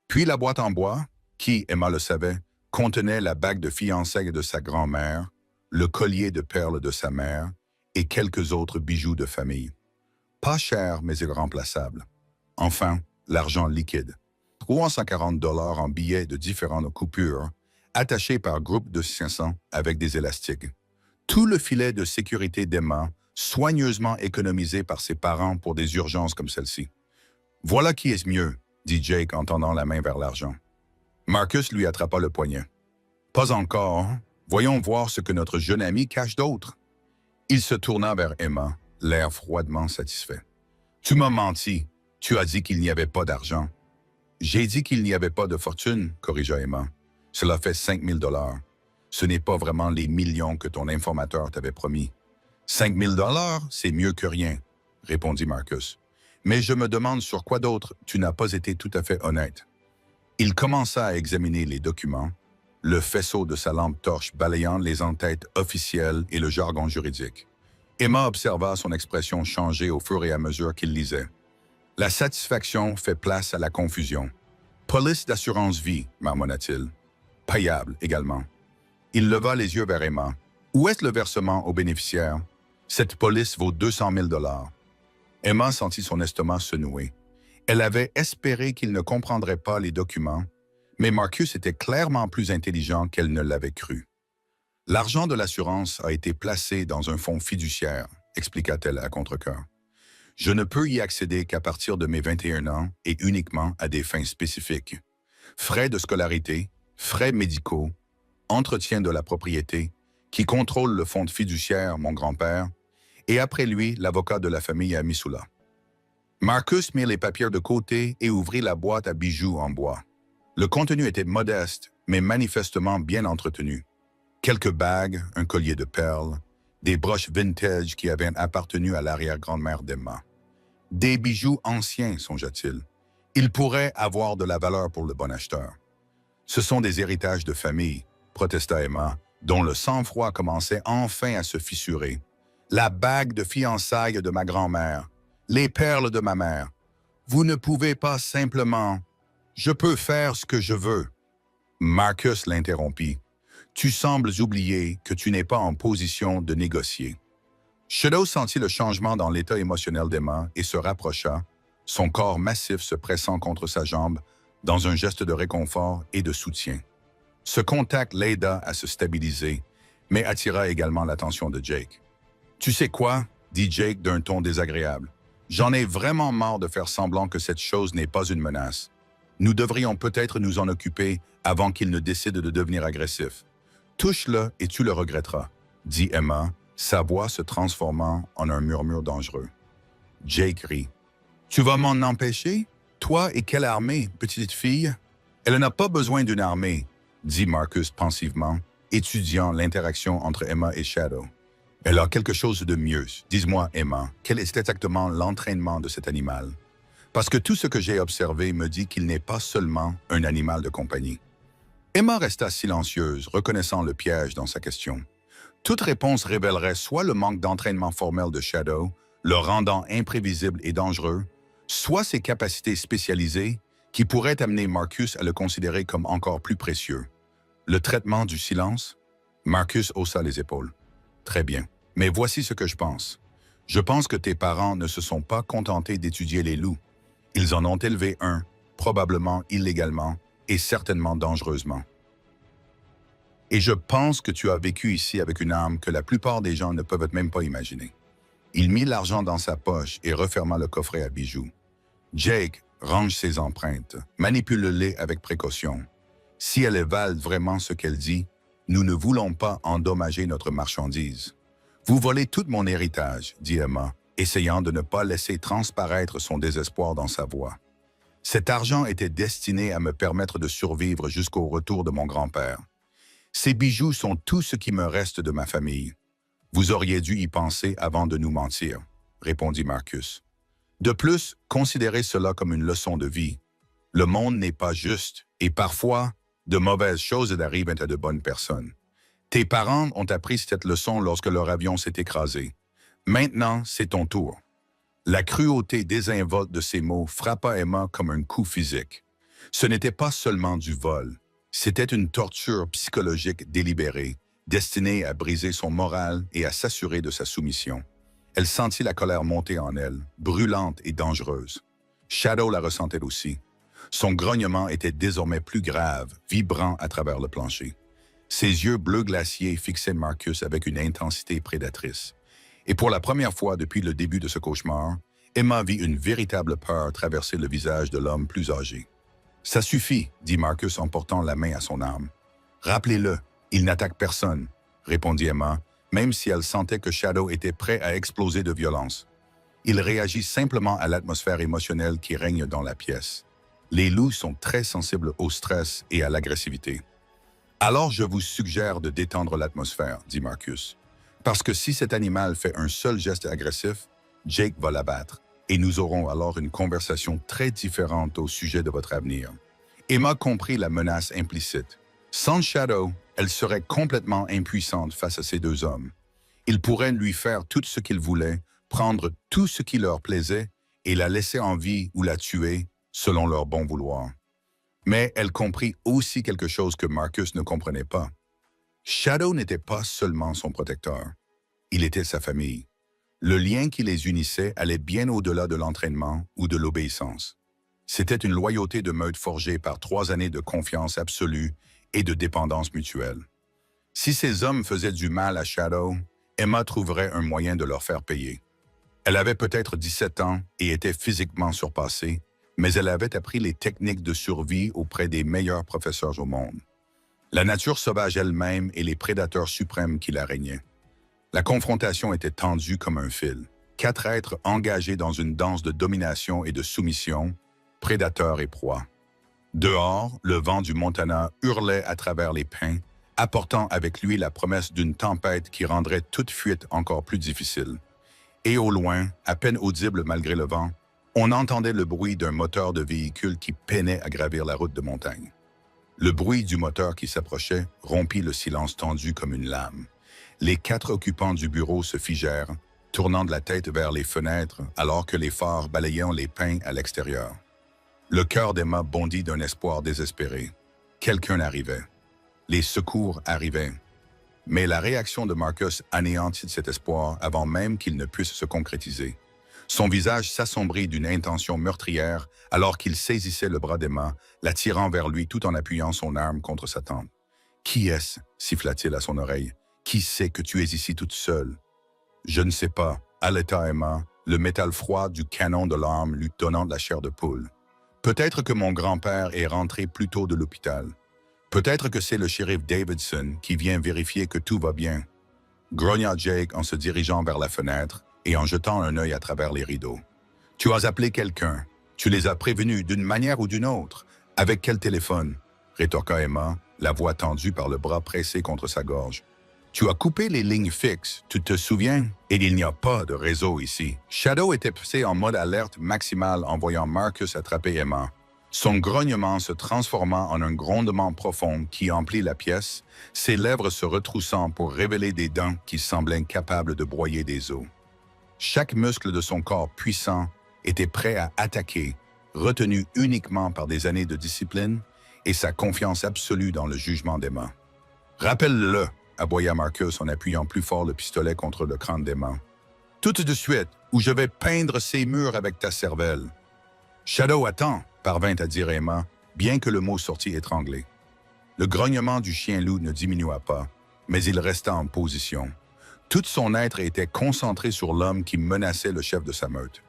S1: Puis la boîte en bois, qui, Emma le savait, contenait la bague de fiançailles de sa grand-mère, le collier de perles de sa mère et quelques autres bijoux de famille. Pas cher, mais irremplaçable. Enfin, l'argent liquide. 340 $ en billets de différentes coupures, attachés par groupe de 500 avec des élastiques. Tout le filet de sécurité d'Emma, soigneusement économisé par ses parents pour des urgences comme celle-ci. « Voilà qui est mieux », dit Jake en tendant la main vers l'argent. Marcus lui attrapa le poignet. « Pas encore. Voyons voir ce que notre jeune ami cache d'autre. » Il se tourna vers Emma, l'air froidement satisfait. « Tu m'as menti. Tu as dit qu'il n'y avait pas d'argent. »« J'ai dit qu'il n'y avait pas de fortune, » corrigea Emma. « Cela fait 5 000 $. Ce n'est pas vraiment les millions que ton informateur t'avait promis. »« 5 000 $, c'est mieux que rien, » répondit Marcus. « Mais je me demande sur quoi d'autre tu n'as pas été tout à fait honnête. » Il commença à examiner les documents, le faisceau de sa lampe torche balayant les entêtes officielles et le jargon juridique. Emma observa son expression changer au fur et à mesure qu'il lisait. La satisfaction fait place à la confusion. « Police d'assurance vie », marmonna-t-il. « Payable également. » Il leva les yeux vers Emma. « Où est le versement aux bénéficiaires? Cette police vaut 200 000 $. Emma sentit son estomac se nouer. Elle avait espéré qu'il ne comprendrait pas les documents, mais Marcus était clairement plus intelligent qu'elle ne l'avait cru. « L'argent de l'assurance a été placé dans un fonds fiduciaire, » expliqua-t-elle à contre-cœur. « Je ne peux y accéder qu'à partir de mes 21 ans et uniquement à des fins spécifiques. Frais de scolarité, frais médicaux, entretien de la propriété, qui contrôle le fonds fiduciaire, mon grand-père, et après lui, l'avocat de la famille à Missoula. » Marcus mit les papiers de côté et ouvrit la boîte à bijoux en bois. Le contenu était modeste, mais manifestement bien entretenu. Quelques bagues, un collier de perles, des broches vintage qui avaient appartenu à l'arrière-grand-mère d'Emma. Des bijoux anciens, songea-t-il. Ils pourraient avoir de la valeur pour le bon acheteur. Ce sont des héritages de famille, protesta Emma, dont le sang-froid commençait enfin à se fissurer. La bague de fiançailles de ma grand-mère, les perles de ma mère. Vous ne pouvez pas simplement... Je peux faire ce que je veux. Marcus l'interrompit. Tu sembles oublier que tu n'es pas en position de négocier. Shadow sentit le changement dans l'état émotionnel d'Emma et se rapprocha, son corps massif se pressant contre sa jambe dans un geste de réconfort et de soutien. Ce contact l'aida à se stabiliser, mais attira également l'attention de Jake. « Tu sais quoi ?» dit Jake d'un ton désagréable. « J'en ai vraiment marre de faire semblant que cette chose n'est pas une menace. Nous devrions peut-être nous en occuper avant qu'il ne décide de devenir agressif. Touche-le et tu le regretteras, » dit Emma, sa voix se transformant en un murmure dangereux. Jake rit. « Tu vas m'en empêcher? Toi et quelle armée, petite fille? » « Elle n'a pas besoin d'une armée, » dit Marcus pensivement, étudiant l'interaction entre Emma et Shadow. « Elle a quelque chose de mieux. Dis-moi, Emma, quel est exactement l'entraînement de cet animal? Parce que tout ce que j'ai observé me dit qu'il n'est pas seulement un animal de compagnie. » Emma resta silencieuse, reconnaissant le piège dans sa question. Toute réponse révélerait soit le manque d'entraînement formel de Shadow, le rendant imprévisible et dangereux, soit ses capacités spécialisées qui pourraient amener Marcus à le considérer comme encore plus précieux. Le traitement du silence? Marcus haussa les épaules. Très bien, mais voici ce que je pense. Je pense que tes parents ne se sont pas contentés d'étudier les loups. Ils en ont élevé un, probablement illégalement et certainement dangereusement. Et je pense que tu as vécu ici avec une arme que la plupart des gens ne peuvent même pas imaginer. Il mit l'argent dans sa poche et referma le coffret à bijoux. Jake, range ses empreintes, manipule-les avec précaution. Si elles valent vraiment ce qu'elle dit, nous ne voulons pas endommager notre marchandise. Vous volez tout mon héritage, dit Emma, essayant de ne pas laisser transparaître son désespoir dans sa voix. Cet argent était destiné à me permettre de survivre jusqu'au retour de mon grand-père. Ces bijoux sont tout ce qui me reste de ma famille. Vous auriez dû y penser avant de nous mentir, répondit Marcus. De plus, considérez cela comme une leçon de vie. Le monde n'est pas juste et parfois, De mauvaises choses arrivent à de bonnes personnes. Tes parents ont appris cette leçon lorsque leur avion s'est écrasé. Maintenant, c'est ton tour. La cruauté désinvolte de ces mots frappa Emma comme un coup physique. Ce n'était pas seulement du vol, c'était une torture psychologique délibérée, destinée à briser son moral et à s'assurer de sa soumission. Elle sentit la colère monter en elle, brûlante et dangereuse. Shadow la ressentait aussi. Son grognement était désormais plus grave, vibrant à travers le plancher. Ses yeux bleus glaciers fixaient Marcus avec une intensité prédatrice. Et pour la première fois depuis le début de ce cauchemar, Emma vit une véritable peur traverser le visage de l'homme plus âgé. « Ça suffit, » dit Marcus en portant la main à son arme. « Rappelez-le, il n'attaque personne, » répondit Emma, même si elle sentait que Shadow était prêt à exploser de violence. Il réagit simplement à l'atmosphère émotionnelle qui règne dans la pièce. Les loups sont très sensibles au stress et à l'agressivité. « Alors je vous suggère de détendre l'atmosphère, » dit Marcus. « Parce que si cet animal fait un seul geste agressif, Jake va l'abattre, et nous aurons alors une conversation très différente au sujet de votre avenir. » Emma comprit la menace implicite. Sans Shadow, elle serait complètement impuissante face à ces deux hommes. Ils pourraient lui faire tout ce qu'ils voulaient, prendre tout ce qui leur plaisait et la laisser en vie ou la tuer selon leur bon vouloir. Mais elle comprit aussi quelque chose que Marcus ne comprenait pas. Shadow n'était pas seulement son protecteur. Il était sa famille. Le lien qui les unissait allait bien au-delà de l'entraînement ou de l'obéissance. C'était une loyauté de meute forgée par 3 années de confiance absolue et de dépendance mutuelle. Si ces hommes faisaient du mal à Shadow, Emma trouverait un moyen de leur faire payer. Elle avait peut-être 17 ans et était physiquement surpassée, mais elle avait appris les techniques de survie auprès des meilleurs professeurs au monde. La nature sauvage elle-même et les prédateurs suprêmes qui la régnaient. La confrontation était tendue comme un fil. 4 êtres engagés dans une danse de domination et de soumission, prédateurs et proies. Dehors, le vent du Montana hurlait à travers les pins, apportant avec lui la promesse d'une tempête qui rendrait toute fuite encore plus difficile. Et au loin, à peine audible malgré le vent, on entendait le bruit d'un moteur de véhicule qui peinait à gravir la route de montagne. Le bruit du moteur qui s'approchait rompit le silence tendu comme une lame. Les 4 occupants du bureau se figèrent, tournant de la tête vers les fenêtres alors que les phares balayaient les pins à l'extérieur. Le cœur d'Emma bondit d'un espoir désespéré. Quelqu'un arrivait. Les secours arrivaient. Mais la réaction de Marcus anéantit cet espoir avant même qu'il ne puisse se concrétiser. Son visage s'assombrit d'une intention meurtrière alors qu'il saisissait le bras d'Emma, la tirant vers lui tout en appuyant son arme contre sa tempe. « Qui est-ce » siffla-t-il à son oreille. « Qui sait que tu es ici toute seule ?»« Je ne sais pas, » haleta Emma, le métal froid du canon de l'arme lui donnant de la chair de poule. « Peut-être que mon grand-père est rentré plus tôt de l'hôpital. Peut-être que c'est le shérif Davidson qui vient vérifier que tout va bien. » Grogna Jake en se dirigeant vers la fenêtre et en jetant un œil à travers les rideaux. « Tu as appelé quelqu'un. Tu les as prévenus d'une manière ou d'une autre. Avec quel téléphone ?» rétorqua Emma, la voix tendue par le bras pressé contre sa gorge. « Tu as coupé les lignes fixes, tu te souviens? Et il n'y a pas de réseau ici. » Shadow était passé en mode alerte maximale en voyant Marcus attraper Emma. Son grognement se transforma en un grondement profond qui emplit la pièce, ses lèvres se retroussant pour révéler des dents qui semblaient capables de broyer des os. Chaque muscle de son corps puissant était prêt à attaquer, retenu uniquement par des années de discipline et sa confiance absolue dans le jugement d'Emma. « Rappelle-le » aboya Marcus en appuyant plus fort le pistolet contre le crâne d'Emma. « Tout de suite, ou je vais peindre ces murs avec ta cervelle. »« Shadow, attends !» parvint à dire Emma, bien que le mot sortit étranglé. Le grognement du chien-loup ne diminua pas, mais il resta en position. Tout son être était concentré sur l'homme qui menaçait le chef de sa meute.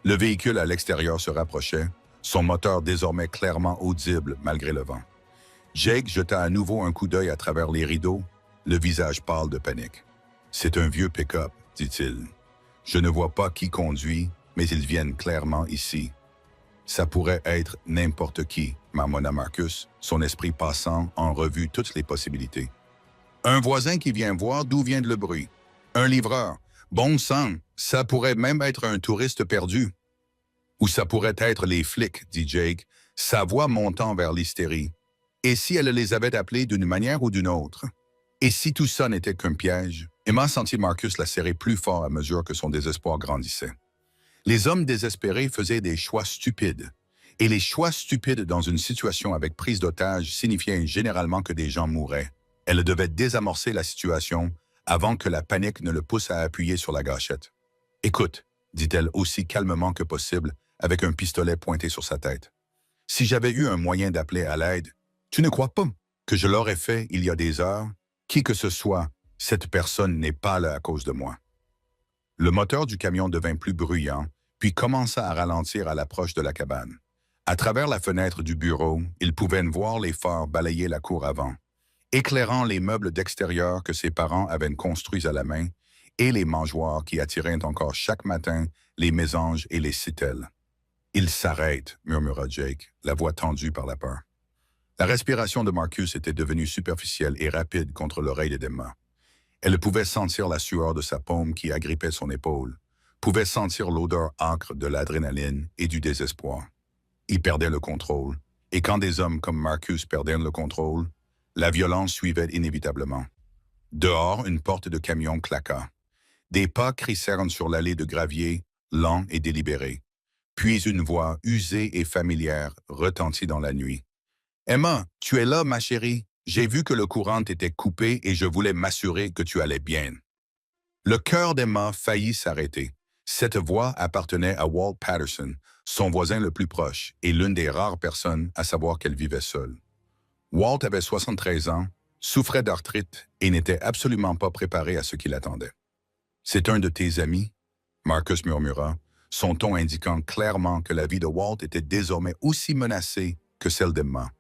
S1: Le véhicule à l'extérieur se rapprochait, son moteur désormais clairement audible malgré le vent. Jake jeta à nouveau un coup d'œil à travers les rideaux, le visage pâle de panique. « C'est un vieux pick-up, » dit-il. « Je ne vois pas qui conduit, mais ils viennent clairement ici. » « Ça pourrait être n'importe qui, » marmonna Marcus, son esprit passant en revue toutes les possibilités. « Un voisin qui vient voir d'où vient le bruit. Un livreur. Bon sang, ça pourrait même être un touriste perdu. » « Ou ça pourrait être les flics, » dit Jake, sa voix montant vers l'hystérie. Et si elle les avait appelés d'une manière ou d'une autre? Et si tout ça n'était qu'un piège? Emma sentit Marcus la serrer plus fort à mesure que son désespoir grandissait. Les hommes désespérés faisaient des choix stupides. Et les choix stupides dans une situation avec prise d'otage signifiaient généralement que des gens mouraient. Elle devait désamorcer la situation avant que la panique ne le pousse à appuyer sur la gâchette. « Écoute, » dit-elle aussi calmement que possible, avec un pistolet pointé sur sa tête. « Si j'avais eu un moyen d'appeler à l'aide, tu ne crois pas que je l'aurais fait il y a des heures? Qui que ce soit, cette personne n'est pas là à cause de moi. » Le moteur du camion devint plus bruyant, puis commença à ralentir à l'approche de la cabane. À travers la fenêtre du bureau, ils pouvaient voir les phares balayer la cour avant, éclairant les meubles d'extérieur que ses parents avaient construits à la main et les mangeoires qui attiraient encore chaque matin les mésanges et les citelles. « Il s'arrête, » murmura Jake, la voix tendue par la peur. La respiration de Marcus était devenue superficielle et rapide contre l'oreille d'Emma. Elle pouvait sentir la sueur de sa paume qui agrippait son épaule, pouvait sentir l'odeur âcre de l'adrénaline et du désespoir. Il perdait le contrôle, et quand des hommes comme Marcus perdaient le contrôle, la violence suivait inévitablement. Dehors, une porte de camion claqua. Des pas crissèrent sur l'allée de gravier, lents et délibérés. Puis une voix usée et familière retentit dans la nuit. « Emma, tu es là, ma chérie. J'ai vu que le courant était coupé et je voulais m'assurer que tu allais bien. » Le cœur d'Emma faillit s'arrêter. Cette voix appartenait à Walt Patterson, son voisin le plus proche et l'une des rares personnes à savoir qu'elle vivait seule. Walt avait 73 ans, souffrait d'arthrite et n'était absolument pas préparé à ce qui l'attendait. « C'est un de tes amis ?» Marcus murmura, son ton indiquant clairement que la vie de Walt était désormais aussi menacée que celle d'Emma.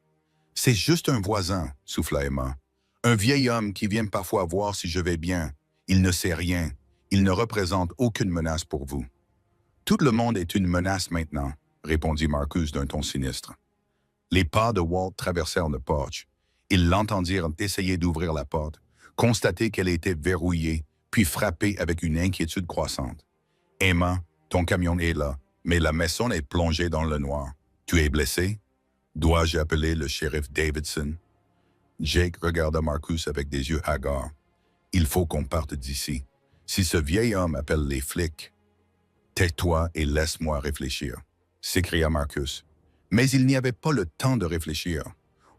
S1: « C'est juste un voisin, » souffla Emma. « Un vieil homme qui vient parfois voir si je vais bien. Il ne sait rien. Il ne représente aucune menace pour vous. » « Tout le monde est une menace maintenant, » répondit Marcus d'un ton sinistre. Les pas de Walt traversèrent le porche. Ils l'entendirent essayer d'ouvrir la porte, constater qu'elle était verrouillée, puis frapper avec une inquiétude croissante. « Emma, ton camion est là, mais la maison est plongée dans le noir. Tu es blessé? Dois-je appeler le shérif Davidson? » Jake regarda Marcus avec des yeux hagards. « Il faut qu'on parte d'ici. Si ce vieil homme appelle les flics... »« Tais-toi et laisse-moi réfléchir, » s'écria Marcus. Mais il n'y avait pas le temps de réfléchir.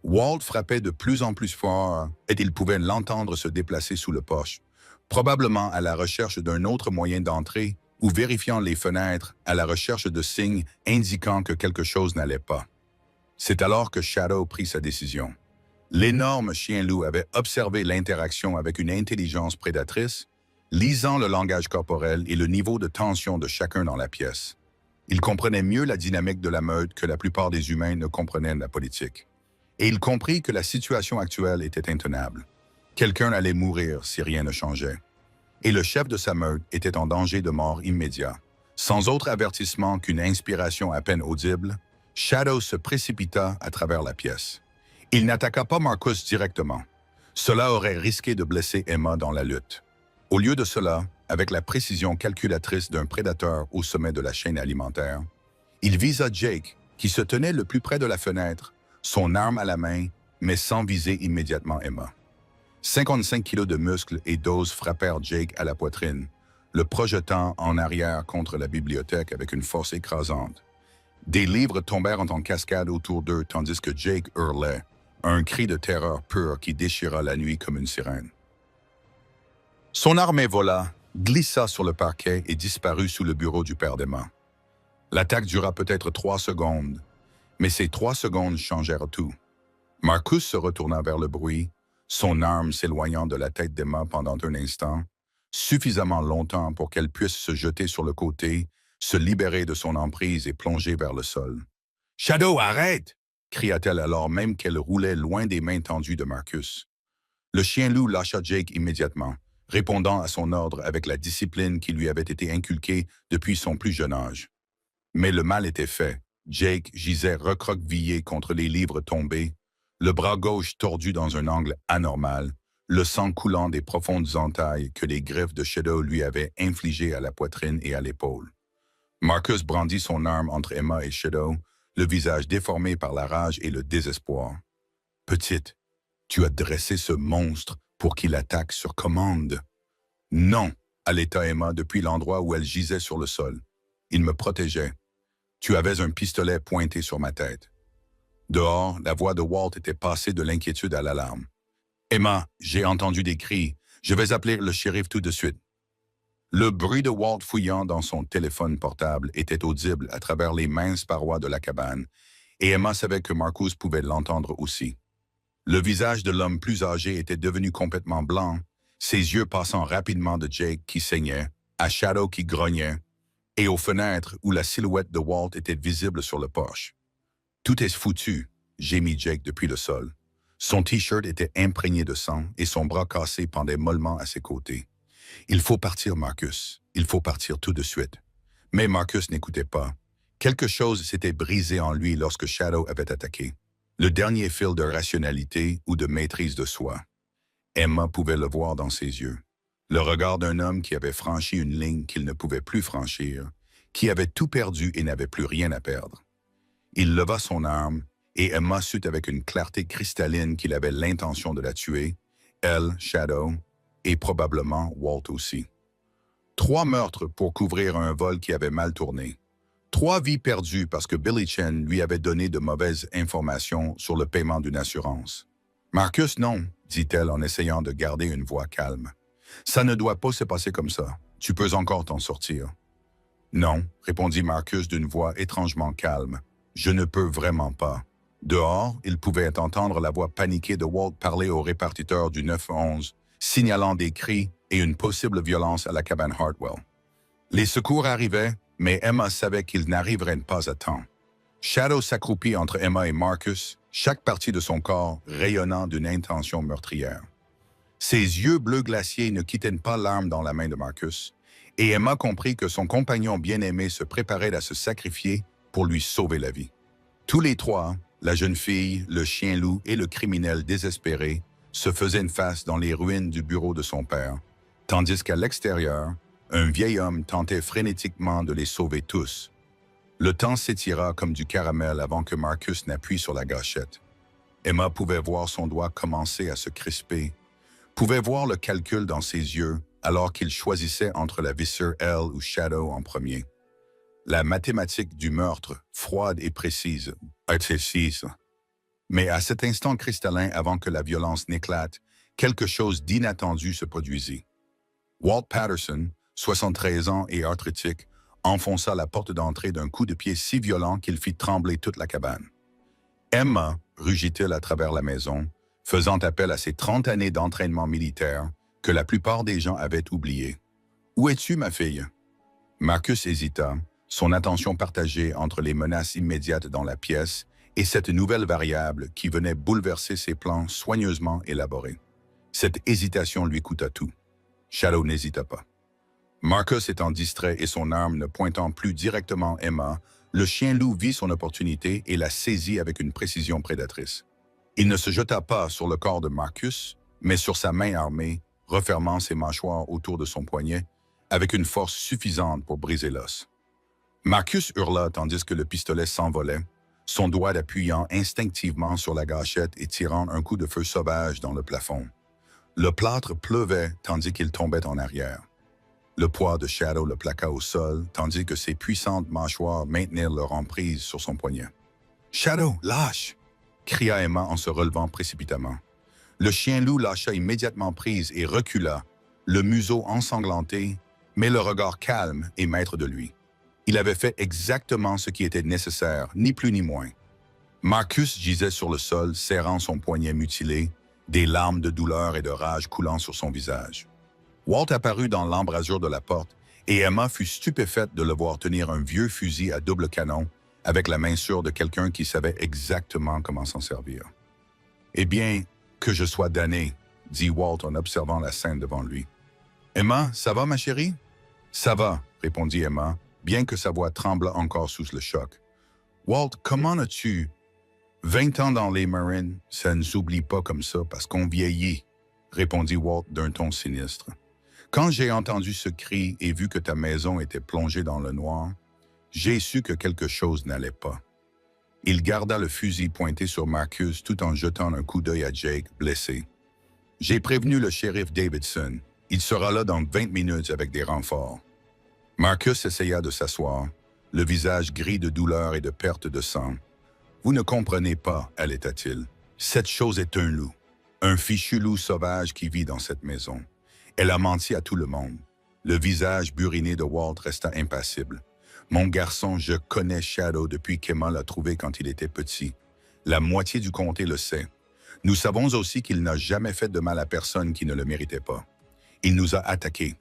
S1: Walt frappait de plus en plus fort et il pouvait l'entendre se déplacer sous le porche, probablement à la recherche d'un autre moyen d'entrer ou vérifiant les fenêtres à la recherche de signes indiquant que quelque chose n'allait pas. C'est alors que Shadow prit sa décision. L'énorme chien-loup avait observé l'interaction avec une intelligence prédatrice, lisant le langage corporel et le niveau de tension de chacun dans la pièce. Il comprenait mieux la dynamique de la meute que la plupart des humains ne comprenaient la politique. Et il comprit que la situation actuelle était intenable. Quelqu'un allait mourir si rien ne changeait. Et le chef de sa meute était en danger de mort immédiat. Sans autre avertissement qu'une inspiration à peine audible, Shadow se précipita à travers la pièce. Il n'attaqua pas Marcus directement. Cela aurait risqué de blesser Emma dans la lutte. Au lieu de cela, avec la précision calculatrice d'un prédateur au sommet de la chaîne alimentaire, il visa Jake, qui se tenait le plus près de la fenêtre, son arme à la main, mais sans viser immédiatement Emma. 55 kilos de muscles et d'os frappèrent Jake à la poitrine, le projetant en arrière contre la bibliothèque avec une force écrasante. Des livres tombèrent en cascade autour d'eux tandis que Jake hurlait, un cri de terreur pur qui déchira la nuit comme une sirène. Son arme vola, glissa sur le parquet et disparut sous le bureau du père d'Emma. L'attaque dura peut-être 3 secondes, mais ces 3 secondes changèrent tout. Marcus se retourna vers le bruit, son arme s'éloignant de la tête d'Emma pendant un instant, suffisamment longtemps pour qu'elle puisse se jeter sur le côté, se libérer de son emprise et plonger vers le sol. « Shadow, arrête !» cria-t-elle alors même qu'elle roulait loin des mains tendues de Marcus. Le chien-loup lâcha Jake immédiatement, répondant à son ordre avec la discipline qui lui avait été inculquée depuis son plus jeune âge. Mais le mal était fait. Jake gisait recroquevillé contre les livres tombés, le bras gauche tordu dans un angle anormal, le sang coulant des profondes entailles que les griffes de Shadow lui avaient infligées à la poitrine et à l'épaule. Marcus brandit son arme entre Emma et Shadow, le visage déformé par la rage et le désespoir. Petite, tu as dressé ce monstre pour qu'il attaque sur commande. Non, allaita Emma depuis l'endroit où elle gisait sur le sol. Il me protégeait. Tu avais un pistolet pointé sur ma tête. Dehors, la voix de Walt était passée de l'inquiétude à l'alarme. Emma, j'ai entendu des cris. Je vais appeler le shérif tout de suite. Le bruit de Walt fouillant dans son téléphone portable était audible à travers les minces parois de la cabane, et Emma savait que Marcus pouvait l'entendre aussi. Le visage de l'homme plus âgé était devenu complètement blanc, ses yeux passant rapidement de Jake qui saignait, à Shadow qui grognait, et aux fenêtres où la silhouette de Walt était visible sur le porche. « Tout est foutu », gémit Jake depuis le sol. Son T-shirt était imprégné de sang et son bras cassé pendait mollement à ses côtés. « Il faut partir, Marcus. Il faut partir tout de suite. » Mais Marcus n'écoutait pas. Quelque chose s'était brisé en lui lorsque Shadow avait attaqué. Le dernier fil de rationalité ou de maîtrise de soi. Emma pouvait le voir dans ses yeux. Le regard d'un homme qui avait franchi une ligne qu'il ne pouvait plus franchir, qui avait tout perdu et n'avait plus rien à perdre. Il leva son arme et Emma sut avec une clarté cristalline qu'il avait l'intention de la tuer, elle, Shadow, et probablement Walt aussi. 3 meurtres pour couvrir un vol qui avait mal tourné. 3 vies perdues parce que Billy Chen lui avait donné de mauvaises informations sur le paiement d'une assurance. « Marcus, non, » dit-elle en essayant de garder une voix calme. « Ça ne doit pas se passer comme ça. Tu peux encore t'en sortir. »« Non, » répondit Marcus d'une voix étrangement calme. « Je ne peux vraiment pas. » Dehors, il pouvait entendre la voix paniquée de Walt parler au répartiteur du 911, signalant des cris et une possible violence à la cabane Hartwell. Les secours arrivaient, mais Emma savait qu'ils n'arriveraient pas à temps. Shadow s'accroupit entre Emma et Marcus, chaque partie de son corps rayonnant d'une intention meurtrière. Ses yeux bleus glaciers ne quittaient pas l'arme dans la main de Marcus, et Emma comprit que son compagnon bien-aimé se préparait à se sacrifier pour lui sauver la vie. Tous les 3, la jeune fille, le chien-loup et le criminel désespéré, se faisaient une face dans les ruines du bureau de son père, tandis qu'à l'extérieur, un vieil homme tentait frénétiquement de les sauver tous. Le temps s'étira comme du caramel avant que Marcus n'appuie sur la gâchette. Emma pouvait voir son doigt commencer à se crisper, pouvait voir le calcul dans ses yeux alors qu'il choisissait entre la vissure L ou Shadow en premier. La mathématique du meurtre, froide et précise, excessive. Mais à cet instant cristallin avant que la violence n'éclate, quelque chose d'inattendu se produisit. Walt Patterson, 73 ans et arthritique, enfonça la porte d'entrée d'un coup de pied si violent qu'il fit trembler toute la cabane. Emma, rugit-il à travers la maison, faisant appel à ses 30 années d'entraînement militaire que la plupart des gens avaient oubliées. « Où es-tu, ma fille? » Marcus hésita, son attention partagée entre les menaces immédiates dans la pièce et cette nouvelle variable qui venait bouleverser ses plans soigneusement élaborés. Cette hésitation lui coûta tout. Shadow n'hésita pas. Marcus étant distrait et son arme ne pointant plus directement Emma, le chien-loup vit son opportunité et la saisit avec une précision prédatrice. Il ne se jeta pas sur le corps de Marcus, mais sur sa main armée, refermant ses mâchoires autour de son poignet, avec une force suffisante pour briser l'os. Marcus hurla tandis que le pistolet s'envolait, son doigt appuyant instinctivement sur la gâchette et tirant un coup de feu sauvage dans le plafond. Le plâtre pleuvait tandis qu'il tombait en arrière. Le poids de Shadow le plaqua au sol, tandis que ses puissantes mâchoires maintenirent leur emprise sur son poignet. « Shadow, lâche !» cria Emma en se relevant précipitamment. Le chien-loup lâcha immédiatement prise et recula, le museau ensanglanté, mais le regard calme et maître de lui. Il avait fait exactement ce qui était nécessaire, ni plus ni moins. Marcus gisait sur le sol, serrant son poignet mutilé, des larmes de douleur et de rage coulant sur son visage. Walt apparut dans l'embrasure de la porte et Emma fut stupéfaite de le voir tenir un vieux fusil à double canon avec la main sûre de quelqu'un qui savait exactement comment s'en servir. « Eh bien, que je sois damné, » dit Walt en observant la scène devant lui. « Emma, ça va, ma chérie? »« Ça va, » répondit Emma, bien que sa voix trembla encore sous le choc. « Walt, comment as-tu... » « 20 ans dans les Marines, ça ne s'oublie pas comme ça parce qu'on vieillit, » répondit Walt d'un ton sinistre. « Quand j'ai entendu ce cri et vu que ta maison était plongée dans le noir, j'ai su que quelque chose n'allait pas. » Il garda le fusil pointé sur Marcus tout en jetant un coup d'œil à Jake, blessé. « J'ai prévenu le shérif Davidson. Il sera là dans 20 minutes avec des renforts. » Marcus essaya de s'asseoir, le visage gris de douleur et de perte de sang. « Vous ne comprenez pas, allaita-t-il. Cette chose est un loup. Un fichu loup sauvage qui vit dans cette maison. Elle a menti à tout le monde. » Le visage buriné de Walt resta impassible. « Mon garçon, je connais Shadow depuis qu'Emma l'a trouvé quand il était petit. La moitié du comté le sait. Nous savons aussi qu'il n'a jamais fait de mal à personne qui ne le méritait pas. Il nous a attaqués.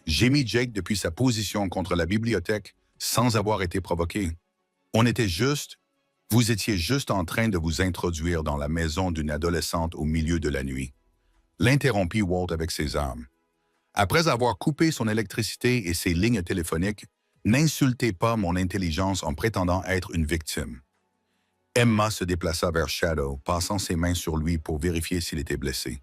S1: J'ai mis Jake depuis sa position contre la bibliothèque sans avoir été provoqué. Vous étiez juste en train de vous introduire dans la maison d'une adolescente au milieu de la nuit. » L'interrompit Walt avec ses armes. « Après avoir coupé son électricité et ses lignes téléphoniques, n'insultez pas mon intelligence en prétendant être une victime. » Emma se déplaça vers Shadow, passant ses mains sur lui pour vérifier s'il était blessé.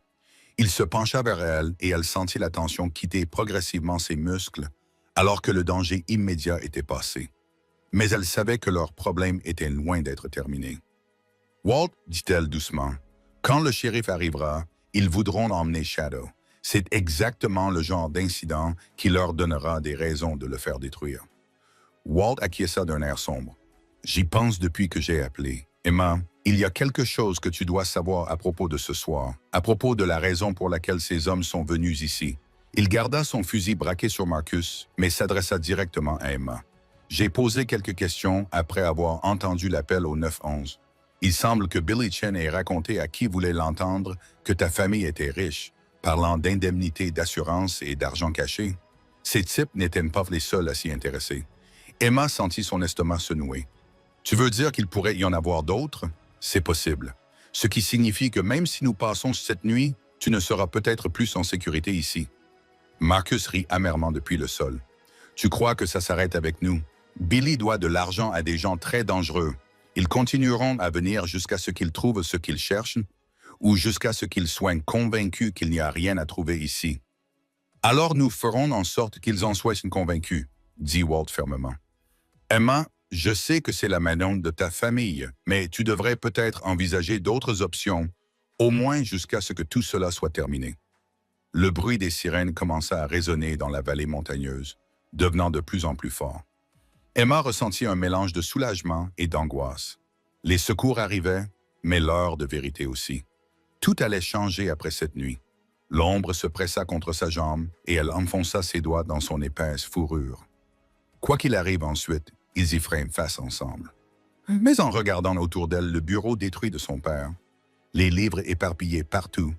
S1: Il se pencha vers elle et elle sentit la tension quitter progressivement ses muscles alors que le danger immédiat était passé. Mais elle savait que leur problème était loin d'être terminé. « Walt, dit-elle doucement, quand le shérif arrivera, ils voudront emmener Shadow. C'est exactement le genre d'incident qui leur donnera des raisons de le faire détruire. » Walt acquiesça d'un air sombre. « J'y pense depuis que j'ai appelé. Emma, il y a quelque chose que tu dois savoir à propos de ce soir, à propos de la raison pour laquelle ces hommes sont venus ici. » Il garda son fusil braqué sur Marcus, mais s'adressa directement à Emma. « J'ai posé quelques questions après avoir entendu l'appel au 911. Il semble que Billy Chen ait raconté à qui voulait l'entendre que ta famille était riche, parlant d'indemnités d'assurance et d'argent caché. Ces types n'étaient pas les seuls à s'y intéresser. » Emma sentit son estomac se nouer. « Tu veux dire qu'il pourrait y en avoir d'autres? C'est possible. Ce qui signifie que même si nous passons cette nuit, tu ne seras peut-être plus en sécurité ici. » Marcus rit amèrement depuis le sol. « Tu crois que ça s'arrête avec nous? Billy doit de l'argent à des gens très dangereux. Ils continueront à venir jusqu'à ce qu'ils trouvent ce qu'ils cherchent ou jusqu'à ce qu'ils soient convaincus qu'il n'y a rien à trouver ici. Alors nous ferons en sorte qu'ils en soient convaincus, » dit Walt fermement. « Emma, je sais que c'est la maison de ta famille, mais tu devrais peut-être envisager d'autres options, au moins jusqu'à ce que tout cela soit terminé. » Le bruit des sirènes commença à résonner dans la vallée montagneuse, devenant de plus en plus fort. Emma ressentit un mélange de soulagement et d'angoisse. Les secours arrivaient, mais l'heure de vérité aussi. Tout allait changer après cette nuit. L'ombre se pressa contre sa jambe et elle enfonça ses doigts dans son épaisse fourrure. Quoi qu'il arrive ensuite, ils y feront face ensemble. Mais en regardant autour d'elle le bureau détruit de son père, les livres éparpillés partout,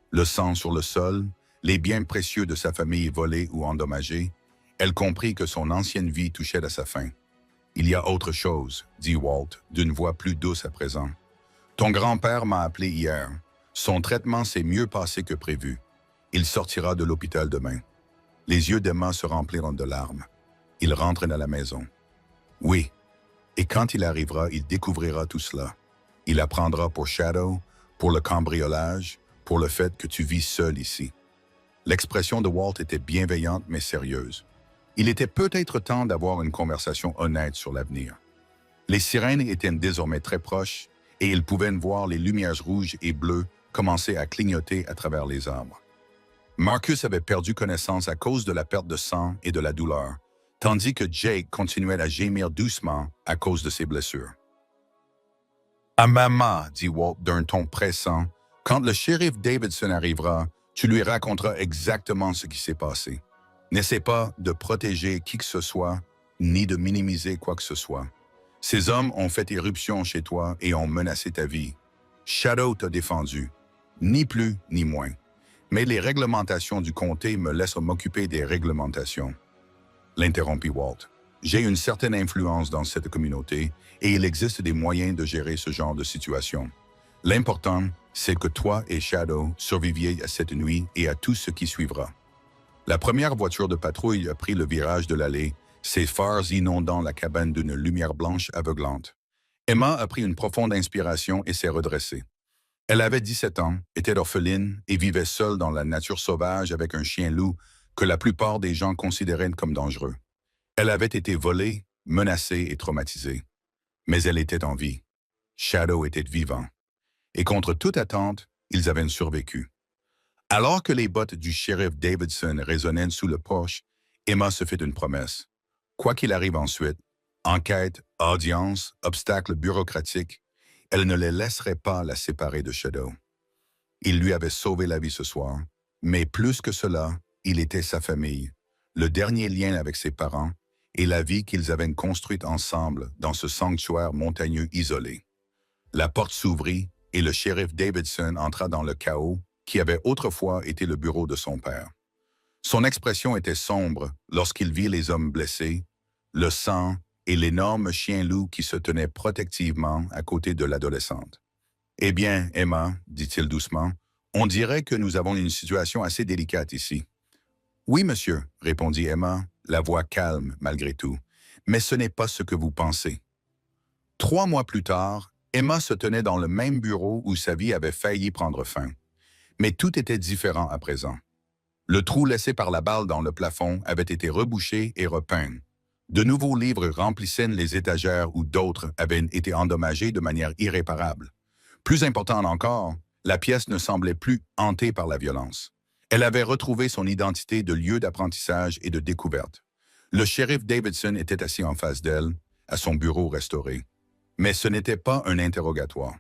S1: le sang sur le sol, les biens précieux de sa famille volés ou endommagés, elle comprit que son ancienne vie touchait à sa fin. « Il y a autre chose, » dit Walt, d'une voix plus douce à présent. « Ton grand-père m'a appelé hier. Son traitement s'est mieux passé que prévu. Il sortira de l'hôpital demain. » Les yeux d'Emma se remplirent de larmes. Il rentre dans la maison. « Oui, et quand il arrivera, il découvrira tout cela. Il apprendra pour Shadow, pour le cambriolage, pour le fait que tu vis seul ici. » L'expression de Walt était bienveillante mais sérieuse. Il était peut-être temps d'avoir une conversation honnête sur l'avenir. Les sirènes étaient désormais très proches et ils pouvaient voir les lumières rouges et bleues commencer à clignoter à travers les arbres. Marcus avait perdu connaissance à cause de la perte de sang et de la douleur, tandis que Jake continuait à gémir doucement à cause de ses blessures. « À maman, » dit Walt d'un ton pressant, « quand le shérif Davidson arrivera, tu lui raconteras exactement ce qui s'est passé. N'essaie pas de protéger qui que ce soit, ni de minimiser quoi que ce soit. Ces hommes ont fait éruption chez toi et ont menacé ta vie. Shadow t'a défendu, ni plus ni moins. Mais les réglementations du comté me laissent m'occuper des réglementations. » L'interrompit Walt. « J'ai une certaine influence dans cette communauté et il existe des moyens de gérer ce genre de situation. L'important, c'est que toi et Shadow surviviez à cette nuit et à tout ce qui suivra. » La première voiture de patrouille a pris le virage de l'allée, ses phares inondant la cabane d'une lumière blanche aveuglante. Emma a pris une profonde inspiration et s'est redressée. Elle avait 17 ans, était orpheline et vivait seule dans la nature sauvage avec un chien-loup que la plupart des gens considéraient comme dangereux. Elle avait été volée, menacée et traumatisée. Mais elle était en vie. Shadow était vivant. Et contre toute attente, ils avaient survécu. Alors que les bottes du shérif Davidson résonnaient sous le porche, Emma se fit une promesse. Quoi qu'il arrive ensuite, enquête, audience, obstacles bureaucratiques, elle ne les laisserait pas la séparer de Shadow. Il lui avait sauvé la vie ce soir, mais plus que cela, il était sa famille, le dernier lien avec ses parents et la vie qu'ils avaient construite ensemble dans ce sanctuaire montagneux isolé. La porte s'ouvrit et le shérif Davidson entra dans le chaos qui avait autrefois été le bureau de son père. Son expression était sombre lorsqu'il vit les hommes blessés, le sang et l'énorme chien-loup qui se tenait protectivement à côté de l'adolescente. « Eh bien, Emma, dit-il doucement, on dirait que nous avons une situation assez délicate ici. »« Oui, monsieur, répondit Emma, la voix calme malgré tout, mais ce n'est pas ce que vous pensez. » 3 mois plus tard, Emma se tenait dans le même bureau où sa vie avait failli prendre fin. Mais tout était différent à présent. Le trou laissé par la balle dans le plafond avait été rebouché et repeint. De nouveaux livres remplissaient les étagères où d'autres avaient été endommagés de manière irréparable. Plus important encore, la pièce ne semblait plus hantée par la violence. Elle avait retrouvé son identité de lieu d'apprentissage et de découverte. Le shérif Davidson était assis en face d'elle, à son bureau restauré. Mais ce n'était pas un interrogatoire.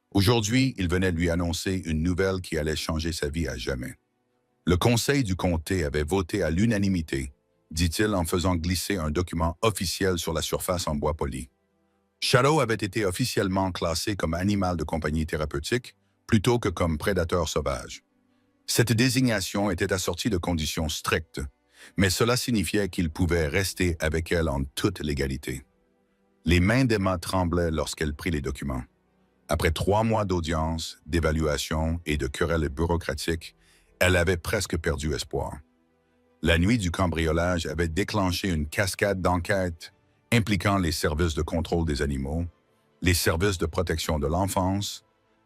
S1: Aujourd'hui, il venait lui annoncer une nouvelle qui allait changer sa vie à jamais. Le conseil du comté avait voté à l'unanimité, dit-il en faisant glisser un document officiel sur la surface en bois poli. Shadow avait été officiellement classé comme animal de compagnie thérapeutique plutôt que comme prédateur sauvage. Cette désignation était assortie de conditions strictes, mais cela signifiait qu'il pouvait rester avec elle en toute légalité. Les mains d'Emma tremblaient lorsqu'elle prit les documents. Après 3 mois d'audience, d'évaluation et de querelles bureaucratiques, elle avait presque perdu espoir. La nuit du cambriolage avait déclenché une cascade d'enquêtes impliquant les services de contrôle des animaux, les services de protection de l'enfance,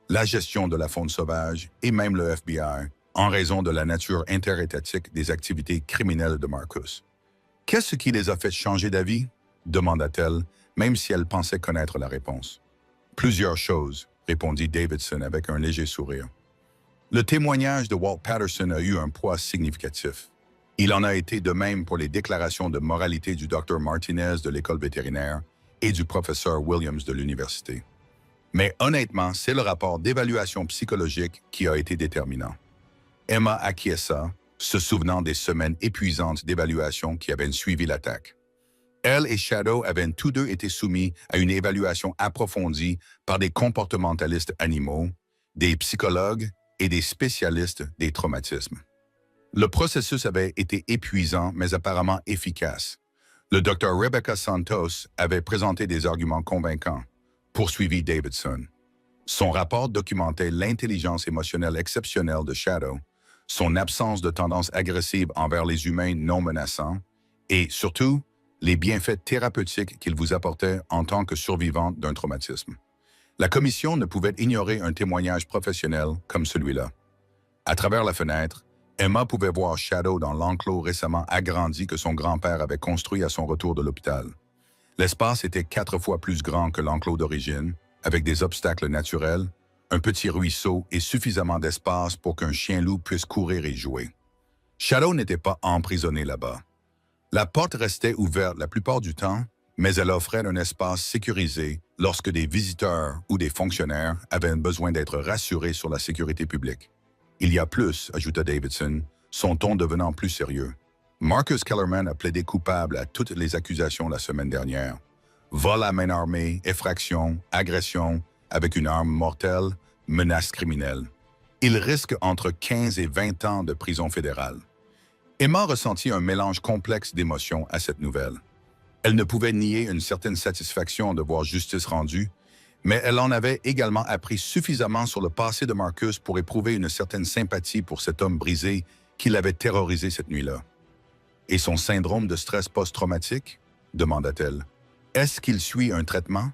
S1: la gestion de la faune sauvage et même le FBI, en raison de la nature interétatique des activités criminelles de Marcus. « Qu'est-ce qui les a fait changer d'avis ?» demanda-t-elle, même si elle pensait connaître la réponse. « Plusieurs choses, » répondit Davidson avec un léger sourire. Le témoignage de Walt Patterson a eu un poids significatif. Il en a été de même pour les déclarations de moralité du Dr Martinez de l'école vétérinaire et du professeur Williams de l'université. Mais honnêtement, c'est le rapport d'évaluation psychologique qui a été déterminant. Emma acquiesça, se souvenant des semaines épuisantes d'évaluation qui avaient suivi l'attaque. Elle et Shadow avaient tous deux été soumis à une évaluation approfondie par des comportementalistes animaux, des psychologues et des spécialistes des traumatismes. Le processus avait été épuisant, mais apparemment efficace. Le Dr Rebecca Santos avait présenté des arguments convaincants, poursuivit Davidson. Son rapport documentait l'intelligence émotionnelle exceptionnelle de Shadow, son absence de tendance agressive envers les humains non menaçants et, surtout, les bienfaits thérapeutiques qu'il vous apportait en tant que survivante d'un traumatisme. La commission ne pouvait ignorer un témoignage professionnel comme celui-là. À travers la fenêtre, Emma pouvait voir Shadow dans l'enclos récemment agrandi que son grand-père avait construit à son retour de l'hôpital. L'espace était 4 fois plus grand que l'enclos d'origine, avec des obstacles naturels, un petit ruisseau et suffisamment d'espace pour qu'un chien-loup puisse courir et jouer. Shadow n'était pas emprisonné là-bas. La porte restait ouverte la plupart du temps, mais elle offrait un espace sécurisé lorsque des visiteurs ou des fonctionnaires avaient besoin d'être rassurés sur la sécurité publique. Il y a plus, ajouta Davidson, son ton devenant plus sérieux. Marcus Kellerman a plaidé coupable à toutes les accusations la semaine dernière. Vol à main armée, effraction, agression avec une arme mortelle, menace criminelle. Il risque entre 15 et 20 ans de prison fédérale. Emma ressentit un mélange complexe d'émotions à cette nouvelle. Elle ne pouvait nier une certaine satisfaction de voir justice rendue, mais elle en avait également appris suffisamment sur le passé de Marcus pour éprouver une certaine sympathie pour cet homme brisé qui l'avait terrorisé cette nuit-là. « Et son syndrome de stress post-traumatique ?» demanda-t-elle. « Est-ce qu'il suit un traitement ?»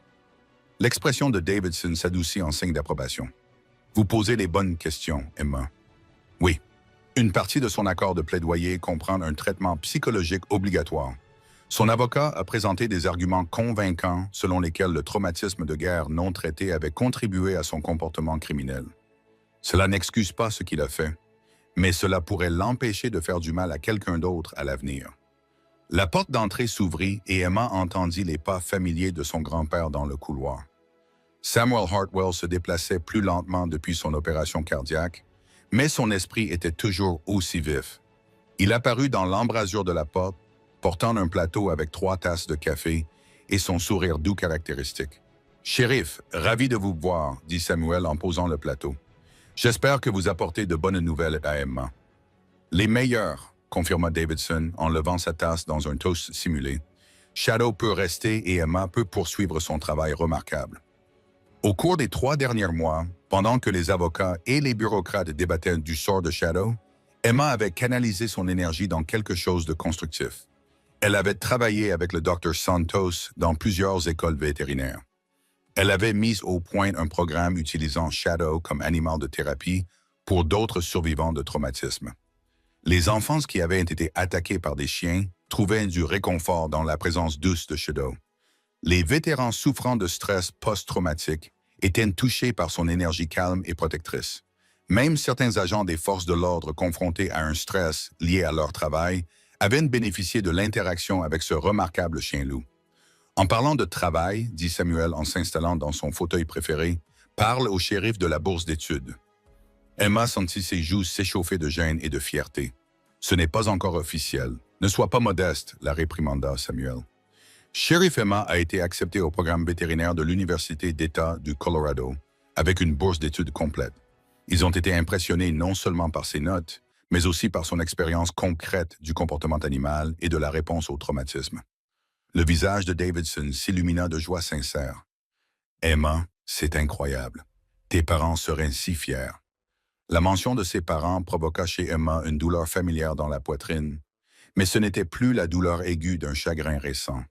S1: L'expression de Davidson s'adoucit en signe d'approbation. « Vous posez les bonnes questions, Emma. » « Oui. Une partie de son accord de plaidoyer comprend un traitement psychologique obligatoire. Son avocat a présenté des arguments convaincants selon lesquels le traumatisme de guerre non traité avait contribué à son comportement criminel. Cela n'excuse pas ce qu'il a fait, mais cela pourrait l'empêcher de faire du mal à quelqu'un d'autre à l'avenir. La porte d'entrée s'ouvrit et Emma entendit les pas familiers de son grand-père dans le couloir. Samuel Hartwell se déplaçait plus lentement depuis son opération cardiaque, mais son esprit était toujours aussi vif. Il apparut dans l'embrasure de la porte, portant un plateau avec 3 tasses de café et son sourire doux caractéristique. « Shérif, ravi de vous voir, » dit Samuel en posant le plateau. « J'espère que vous apportez de bonnes nouvelles à Emma. »« Les meilleures, » confirma Davidson en levant sa tasse dans un toast simulé. « Shadow peut rester et Emma peut poursuivre son travail remarquable. » Au cours des 3 derniers mois, pendant que les avocats et les bureaucrates débattaient du sort de Shadow, Emma avait canalisé son énergie dans quelque chose de constructif. Elle avait travaillé avec le Dr Santos dans plusieurs écoles vétérinaires. Elle avait mis au point un programme utilisant Shadow comme animal de thérapie pour d'autres survivants de traumatisme. Les enfants qui avaient été attaqués par des chiens trouvaient du réconfort dans la présence douce de Shadow. Les vétérans souffrant de stress post-traumatique étaient touchés par son énergie calme et protectrice. Même certains agents des forces de l'ordre confrontés à un stress lié à leur travail avaient bénéficié de l'interaction avec ce remarquable chien-loup. En parlant de travail, dit Samuel en s'installant dans son fauteuil préféré, parle au shérif de la bourse d'études. Emma sentit ses joues s'échauffer de gêne et de fierté. Ce n'est pas encore officiel. Ne sois pas modeste, la réprimanda Samuel. Shérif Emma a été accepté au programme vétérinaire de l'Université d'État du Colorado avec une bourse d'études complète. Ils ont été impressionnés non seulement par ses notes, mais aussi par son expérience concrète du comportement animal et de la réponse au traumatisme. Le visage de Davidson s'illumina de joie sincère. « Emma, c'est incroyable. Tes parents seraient si fiers. » La mention de ses parents provoqua chez Emma une douleur familière dans la poitrine, mais ce n'était plus la douleur aiguë d'un chagrin récent.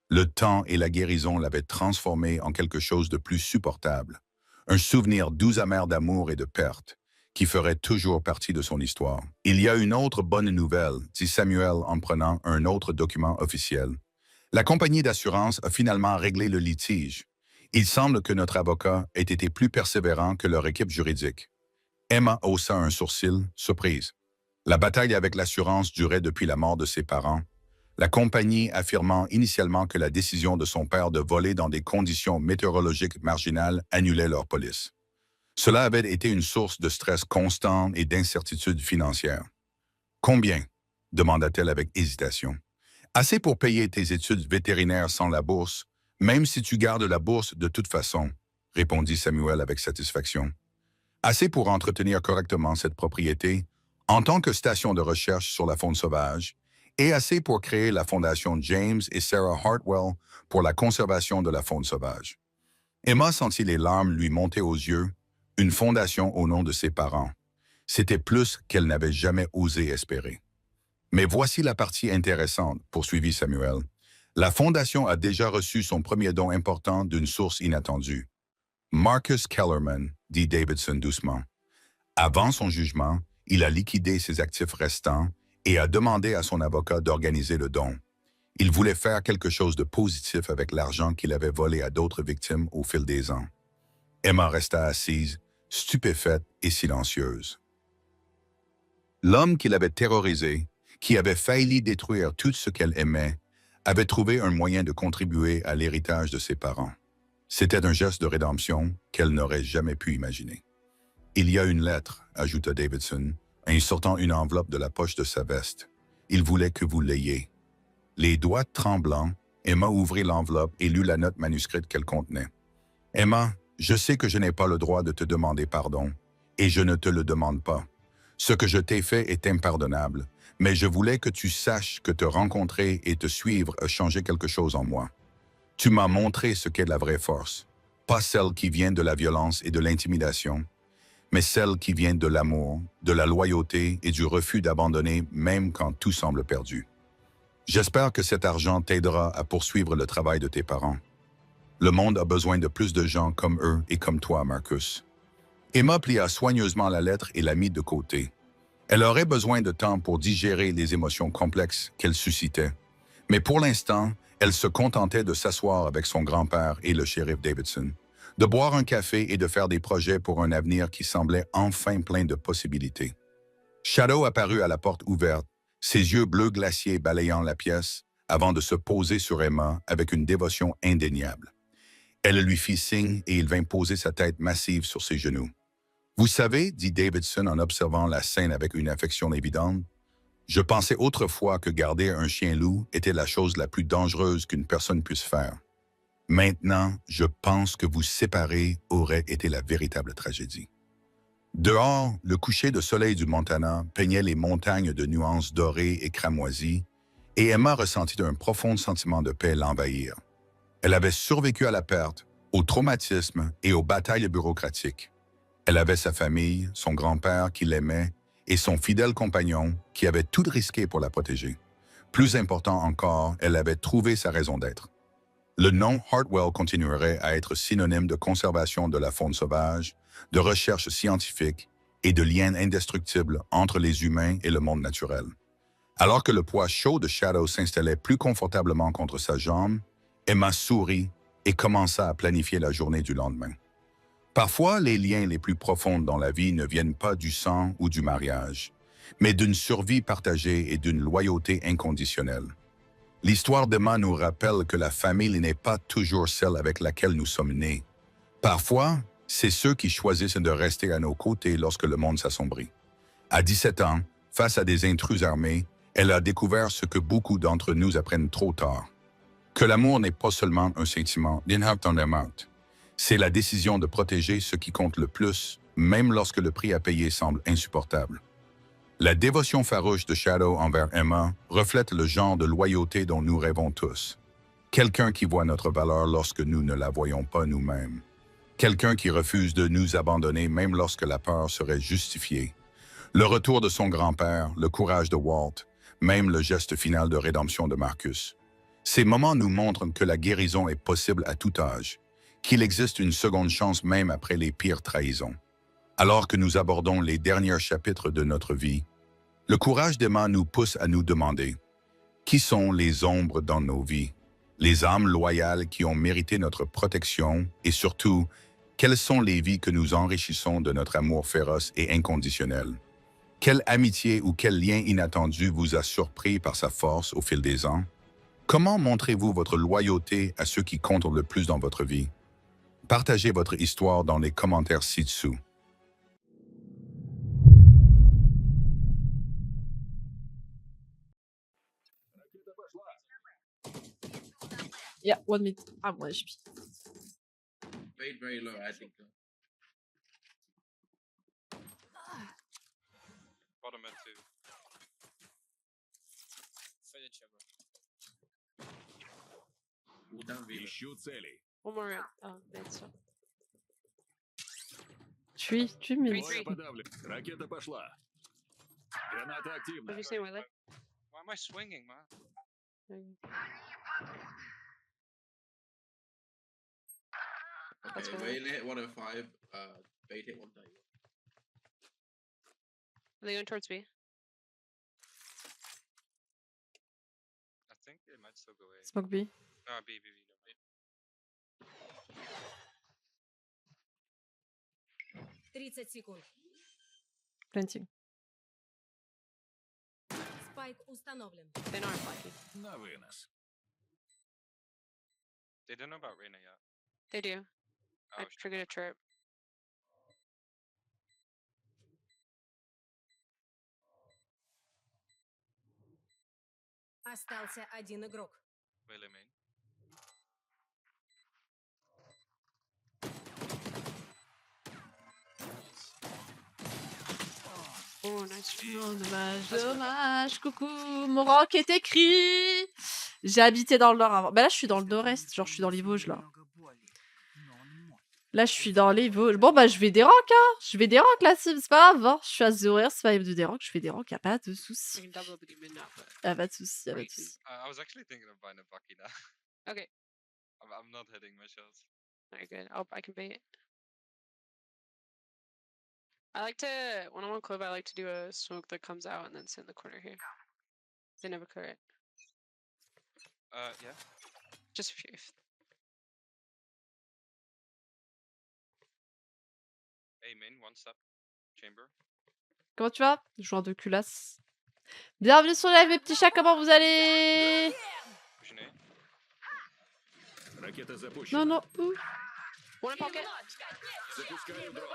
S1: Le temps et la guérison l'avaient transformé en quelque chose de plus supportable, un souvenir doux amer d'amour et de perte, qui ferait toujours partie de son histoire. « Il y a une autre bonne nouvelle, » dit Samuel en prenant un autre document officiel. « La compagnie d'assurance a finalement réglé le litige. Il semble que notre avocat ait été plus persévérant que leur équipe juridique. » Emma haussa un sourcil, surprise. La bataille avec l'assurance durait depuis la mort de ses parents, la compagnie affirmant initialement que la décision de son père de voler dans des conditions météorologiques marginales annulait leur police. Cela avait été une source de stress constant et d'incertitude financière. « Combien ?» demanda-t-elle avec hésitation. « Assez pour payer tes études vétérinaires sans la bourse, même si tu gardes la bourse de toute façon, » répondit Samuel avec satisfaction. « Assez pour entretenir correctement cette propriété en tant que station de recherche sur la faune sauvage, et assez pour créer la fondation James et Sarah Hartwell pour la conservation de la faune sauvage. » Emma sentit les larmes lui monter aux yeux, une fondation au nom de ses parents. C'était plus qu'elle n'avait jamais osé espérer. « Mais voici la partie intéressante, » poursuivit Samuel. « La fondation a déjà reçu son premier don important d'une source inattendue. »« Marcus Kellerman, » dit Davidson doucement. Avant son jugement, il a liquidé ses actifs restants et a demandé à son avocat d'organiser le don. Il voulait faire quelque chose de positif avec l'argent qu'il avait volé à d'autres victimes au fil des ans. Emma resta assise, stupéfaite et silencieuse. L'homme qui l'avait terrorisé, qui avait failli détruire tout ce qu'elle aimait, avait trouvé un moyen de contribuer à l'héritage de ses parents. C'était un geste de rédemption qu'elle n'aurait jamais pu imaginer. « Il y a une lettre, » ajouta Davidson, en sortant une enveloppe de la poche de sa veste. « Il voulait que vous l'ayez. » Les doigts tremblants, Emma ouvrit l'enveloppe et lut la note manuscrite qu'elle contenait. « Emma, je sais que je n'ai pas le droit de te demander pardon, et je ne te le demande pas. Ce que je t'ai fait est impardonnable, mais je voulais que tu saches que te rencontrer et te suivre a changé quelque chose en moi. Tu m'as montré ce qu'est la vraie force, pas celle qui vient de la violence et de l'intimidation, mais celle qui vient de l'amour, de la loyauté et du refus d'abandonner même quand tout semble perdu. J'espère que cet argent t'aidera à poursuivre le travail de tes parents. Le monde a besoin de plus de gens comme eux et comme toi, Marcus. » Emma plia soigneusement la lettre et la mit de côté. Elle aurait besoin de temps pour digérer les émotions complexes qu'elle suscitait, Mais pour l'instant, elle se contentait de s'asseoir avec son grand-père et le shérif Davidson, de boire un café et de faire des projets pour un avenir qui semblait enfin plein de possibilités. Shadow apparut à la porte ouverte, ses yeux bleus glaciers balayant la pièce, avant de se poser sur Emma avec une dévotion indéniable. Elle lui fit signe et il vint poser sa tête massive sur ses genoux. « Vous savez, dit Davidson en observant la scène avec une affection évidente, je pensais autrefois que garder un chien-loup était la chose la plus dangereuse qu'une personne puisse faire. Maintenant, je pense que vous séparer aurait été la véritable tragédie. » Dehors, le coucher de soleil du Montana peignait les montagnes de nuances dorées et cramoisies, et Emma ressentit un profond sentiment de paix l'envahir. Elle avait survécu à la perte, au traumatisme et aux batailles bureaucratiques. Elle avait sa famille, son grand-père qui l'aimait, et son fidèle compagnon qui avait tout risqué pour la protéger. Plus important encore, elle avait trouvé sa raison d'être. Le nom Hartwell continuerait à être synonyme de conservation de la faune sauvage, de recherche scientifique et de liens indestructibles entre les humains et le monde naturel. Alors que le poids chaud de Shadow s'installait plus confortablement contre sa jambe, Emma sourit et commença à planifier la journée du lendemain. Parfois, les liens les plus profonds dans la vie ne viennent pas du sang ou du mariage, mais d'une survie partagée et d'une loyauté inconditionnelle. L'histoire d'Emma nous rappelle que la famille n'est pas toujours celle avec laquelle nous sommes nés. Parfois, c'est ceux qui choisissent de rester à nos côtés lorsque le monde s'assombrit. À 17 ans, face à des intrus armés, elle a découvert ce que beaucoup d'entre nous apprennent trop tard. Que l'amour n'est pas seulement un sentiment, c'est la décision de protéger ce qui compte le plus, même lorsque le prix à payer semble insupportable. La dévotion farouche de Shadow envers Emma reflète le genre de loyauté dont nous rêvons tous. Quelqu'un qui voit notre valeur lorsque nous ne la voyons pas nous-mêmes. Quelqu'un qui refuse de nous abandonner même lorsque la peur serait justifiée. Le retour de son grand-père, le courage de Walt, même le geste final de rédemption de Marcus. Ces moments nous montrent que la guérison est possible à tout âge, qu'il existe une seconde chance même après les pires trahisons. Alors que nous abordons les derniers chapitres de notre vie, le courage d'Emma nous pousse à nous demander qui sont les ombres dans nos vies, les âmes loyales qui ont mérité notre protection et surtout, quelles sont les vies que nous enrichissons de notre amour féroce et inconditionnel. Quelle amitié ou quel lien inattendu vous a surpris par sa force au fil des ans? Comment montrez-vous votre loyauté à ceux qui comptent le plus dans votre vie? Partagez votre histoire dans les commentaires ci-dessous.
S2: Yeah, 1 minute. Ah, moi, je suis.
S3: Fade very low, I think.
S4: Bottom mid too. Fade chamber.
S3: Down V.
S5: Ищу цели.
S2: One more round. Oh, that's so. Tu mets.
S5: Двое подавлен. Ракета пошла. Граната
S2: What
S5: активна.
S2: did you say, Willie?
S4: Why am I swinging, man?
S2: That's
S3: Okay,
S2: fine.
S3: Whale hit 105, Bait hit 130.
S2: Are they going towards me?
S4: I think it might still go A.
S2: Smoke B.
S4: No, B, B, B, no, B.
S6: 30 секунд.
S2: Planting.
S6: Спайк установлен.
S2: They know I'm flanking.
S5: На вынос.
S4: They don't know about Reyna yet.
S2: They do.
S4: Oh,
S2: I triggered a trip.
S6: Остался один игрок.
S4: Whale main.
S2: Oh, nice. Oh, dommage. Coucou. Mon rock est écrit. J'ai habité dans le nord avant. Bah là, je suis dans le nord-est. Genre, je suis dans les Vosges, là. Là, je suis dans les Vosges. Bon, bah, je vais des rocks, hein. Je vais des rocks, là, c'est pas grave. Hein. Je suis à 0 c'est pas de des rocks. Je fais des rocks, y'a pas de soucis.
S4: You can double the mid now, but
S2: Y'a pas de soucis, y'a pas de soucis.
S4: I was actually thinking of buying a Bucky now.
S2: Okay.
S4: I'm not hitting my shots.
S2: Very good. Oh, I can bait. I like to, when I'm on Clove, I like to do a smoke that comes out and then sit in the corner here. They never clear it.
S4: Yeah.
S7: Just a few.
S4: A main, one step. Chamber.
S2: Comment tu vas? Joueur de culasse. Bienvenue sur live, mes petits chats, comment vous allez?
S4: Pushing A.
S5: Ракета
S2: Non,
S5: запущена.
S2: non. ouh.
S7: One in pocket.
S5: Запускаю дрон.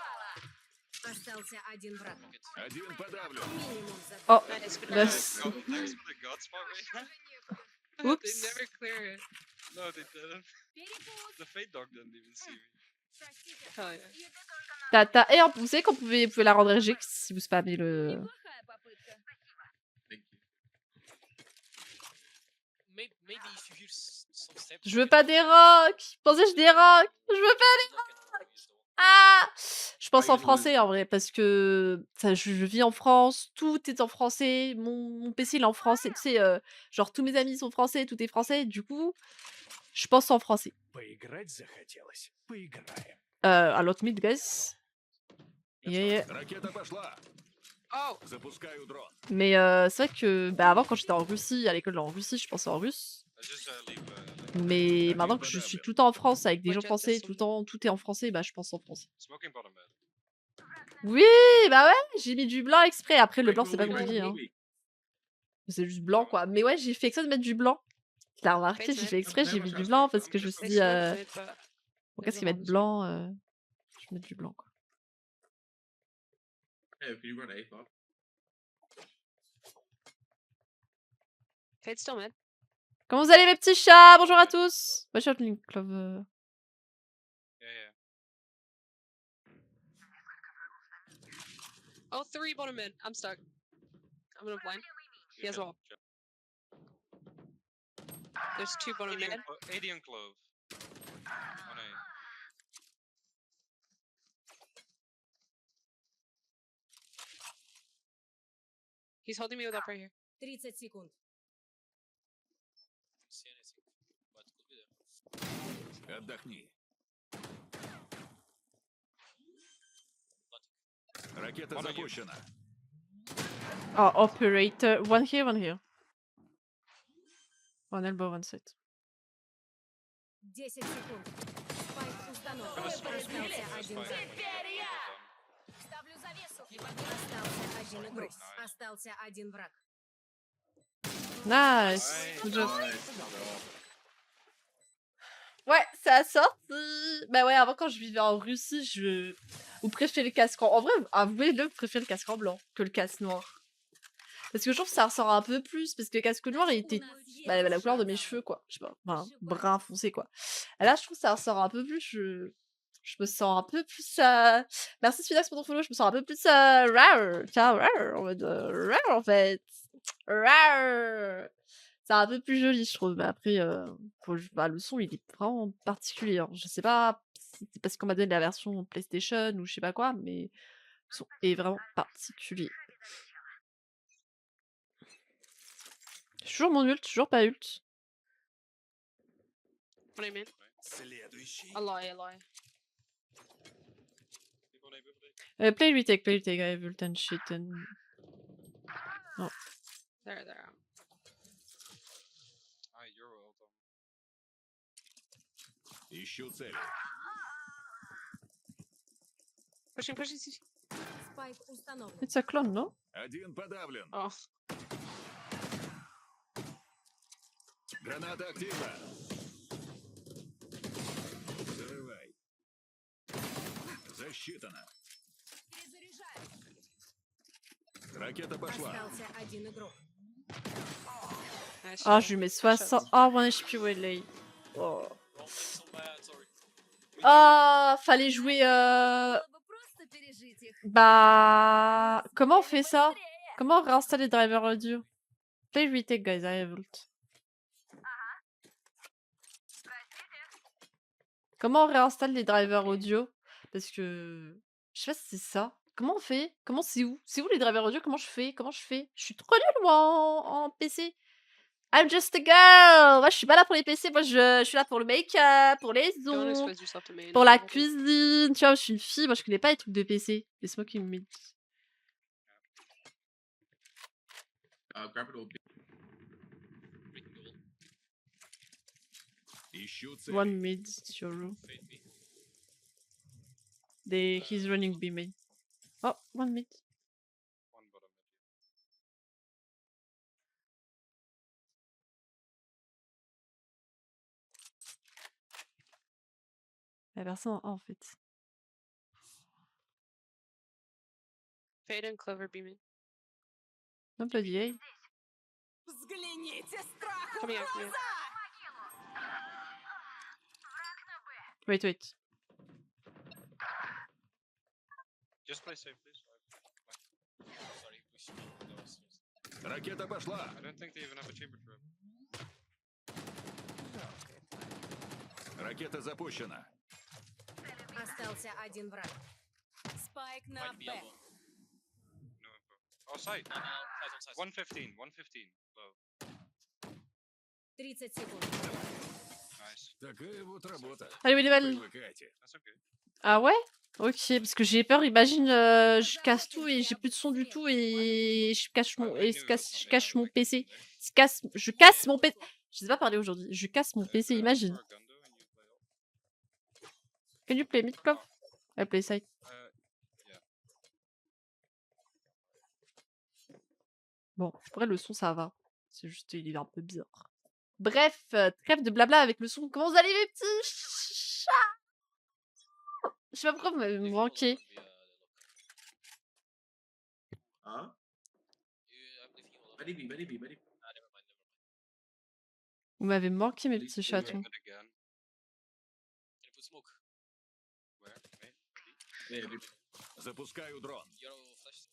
S6: Остался один враг.
S5: Один подавлен.
S6: Минимум за
S2: Oh,
S7: Nice, good
S2: nice.
S4: God, thanks for the god spot right now.
S7: They
S2: Oops.
S7: never clear it.
S4: No, they didn't. The Fate Dog didn't even see me.
S7: Hell yeah.
S2: Et vous savez qu'on pouvait, vous pouvez la rendre reject si vous spammez le...
S3: Thank you.
S8: Maybe if you hear some steps.
S2: Je veux pas des rocks. Pensez, je des rocks. Je veux pas des rocks. Ah, je pense en français en vrai parce que je vis en France, tout est en français, mon PC il est en français, tu sais, genre tous mes amis sont français, tout est français, du coup, je pense en français.
S5: Поиграть захотелось. Поиграем.
S2: A lot mid guys. Yeah.
S5: Ракета пошла.
S7: Oh,
S5: Запускаю дрон.
S2: Mais c'est vrai que bah, avant quand j'étais en Russie, à l'école en Russie, je pensais en russe.
S4: I just leave.
S2: Mais maintenant que je suis tout le temps en France avec des gens français, tout le temps, tout est en français, bah je pense en français.
S4: Smoking bottom bed.
S2: Oui, bah ouais, j'ai mis du blanc exprès. Après, le blanc, c'est pas compliqué, hein. C'est juste blanc, quoi. Mais ouais, j'ai fait exprès de mettre du blanc. T'as remarqué, j'ai fait exprès, j'ai mis du blanc parce que je me suis
S7: they
S2: dit,
S7: smoked it, but
S2: bon, qu'est-ce qu'il va être blanc Je vais mettre du blanc, quoi.
S3: Hey, can you run A far?
S7: Fade's still mid.
S2: Comment vous allez, mes petits chats? Bonjour à tous. Watch out, Link Clove.
S4: Yeah.
S7: Oh, 3 bottom mid. I'm stuck. I'm gonna blind. He has all. There's 2 bottom mid.
S4: 80 on Clove. On A.
S7: He's holding me with up right here.
S6: 30 секунд.
S8: See anything, but could be there.
S5: Отдохни. Ракета запущена.
S2: Oh, operator. One here, one here. One elbow, one side.
S6: 10 секунд. Спайк установлен.
S4: Gonna smoke
S6: Остался
S4: speed.
S6: один
S4: Fine.
S6: враг. Остался один игрок. Остался один враг.
S2: Nice.
S4: Nice.
S2: Good job.
S3: Nice.
S2: Ouais, ça a sorti. Bah ouais, avant quand je vivais en Russie, vous préférez le casque en vrai, avouez-le, vous préférez le casque en blanc que le casque noir. Parce que je trouve que ça ressort un peu plus, parce que le casque noir, il était la couleur de mes cheveux, quoi. Je sais pas, enfin, brun foncé, quoi. Et là, je trouve que ça ressort un peu plus, je me sens un peu plus... Merci Spinax pour ton follow, je me sens un peu plus rare, tiens, rare, en mode rare, en fait. Rare. C'est un peu plus joli, je trouve. Mais après, le son, il est vraiment particulier. Hein. Je sais pas si c'est parce qu'on m'a donné la version PlayStation ou je sais pas quoi, mais le son est vraiment particulier. J'ai toujours mon ult, toujours pas ult.
S7: What do you mean?
S5: Следующий.
S7: A lie.
S4: People on A, people on A.
S2: Play retake, I have ult and shit and...
S7: There.
S4: Ah, you're well done.
S5: Ищу цели.
S7: Pushing.
S6: Спайк установлен.
S2: It's a clone, no?
S5: Один подавлен.
S7: Oh,
S5: Граната активна. Взрывай. Засчитано. Ракета пошла.
S6: Остался один игрок.
S7: nice.
S2: Ah,
S7: shot.
S2: je lui mets 60... Ah, 1 HP Waylay. Oh.
S8: Don't make some bad, sorry.
S2: Ah, fallait jouer... Bah... Comment on fait ça? Comment on réinstalle les drivers audio? Play retake, guys, I have ult. Comment on réinstalle les drivers audio? Parce que... Je sais pas si c'est ça. Comment on fait? Comment c'est où? C'est où les drivers audio? Comment je fais? Je suis trop nulle, moi, en PC. I'm just a girl! Moi, je suis pas là pour les PC. Moi, je suis là pour le make-up, pour les
S7: Don't
S2: zooms,
S7: expose yourself to me.
S2: pour la cuisine. Tu vois, je suis une fille. Moi, je connais pas les trucs de PC. Laisse-moi qui me met.
S3: Grab it all.
S8: Freaking goal.
S5: Ищу цель.
S2: One mid, Yoru.
S8: Fade B.
S2: He's running B main. Oh, one mid.
S4: One bottom mid.
S2: Y'a personne en A en fait.
S7: Fade and Clover beaming.
S2: Nobody A.
S7: Coming out, coming out.
S2: Wait.
S4: Just play safe, please.
S8: Sorry, push me. That was
S5: Ракета пошла.
S4: I don't think they even have a chamber trap.
S5: Ракета запущена.
S6: Остался один враг. Спайк на
S8: might be
S6: Б.
S8: elbow.
S4: No info. Oh, side.
S8: No, side on side.
S4: 115. 115. Low.
S6: 30 секунд.
S4: Nice.
S5: Такая вот работа.
S2: Allez, William.
S5: Привыкайте.
S4: That's okay.
S2: Ah ouais? Ok, parce que j'ai peur, imagine, je casse tout et j'ai plus de son du tout et je cache mon, et je cache mon PC. Je casse mon PC. Je sais pas parler aujourd'hui. Je casse mon PC, imagine. Can you play mid club? I play side. Bon, après le son ça va. C'est juste, il est un peu bizarre. Bref, trêve de blabla avec le son. Comment vous allez mes petits chats? Je sais pas pourquoi vous m'avez manqué.
S3: Huh? Very B.
S8: Ah, never mind.
S2: Vous m'avez manqué mes
S3: Please
S2: petits
S3: play
S2: chatons.
S4: Mid again.
S8: Can you put smoke?
S4: Where? Mid?
S3: Yeah, B.
S5: Запускаю дрон.
S8: Euro flash.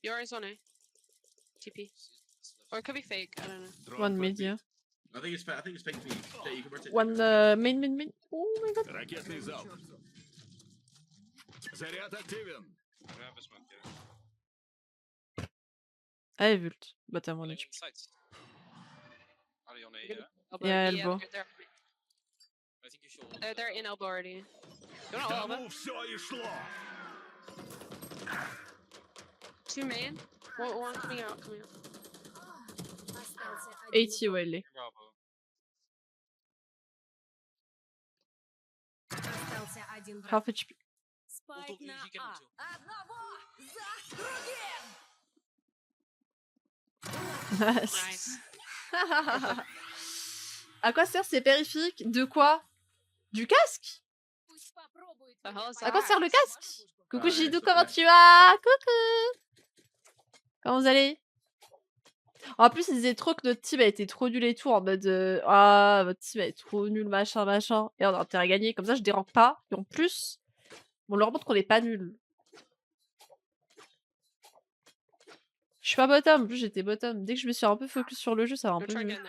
S7: Yours on A. TP. Or it could be fake. I don't know.
S5: Дрон
S2: One mid,
S5: подбит.
S2: yeah.
S3: I think it's fake B. Yeah, you can rotate.
S2: One main. Oh my god.
S5: Ракетный залп. Заряд активен.
S4: I don't have a smoke yet.
S2: Allez, Vult. Bottom one
S8: Playing
S2: HP.
S8: sides.
S4: Are they on A,
S7: Good.
S4: yeah?
S7: Elbow.
S2: Yeah, elbow.
S8: I think you should hold.
S7: They're in elbow already. You want all of them?
S5: Тому все и шло.
S7: Two main. One coming out.
S6: Остался
S2: 80 OL.
S4: Bravo.
S6: Остался один враг.
S2: Half HP.
S6: Спайк
S8: Ult,
S6: на
S8: he can
S6: А.
S8: ult too.
S6: Одного за другим!
S7: Nice.
S2: À quoi sert ces périphériques? De quoi? Du casque?
S6: Пусть попробует
S7: The hell is
S2: À quoi
S7: that?
S2: sert le casque? Coucou
S3: Ouais,
S2: Gidou,
S3: s'il te
S2: comment
S3: plaît.
S2: tu vas? Coucou! Comment vous allez? En plus, ils disaient trop que notre team a été trop nul et tout, en mode ah, votre team est trop nul, machin. Et on a intérêt à gagner. Comme ça, je dérange pas. Et en plus, on leur montre qu'on est pas nul. Je suis pas bottom, en plus j'étais bottom. Dès que je me suis un peu focus sur le jeu, ça va un
S7: Go
S2: peu
S7: try
S2: mieux.
S7: getting there.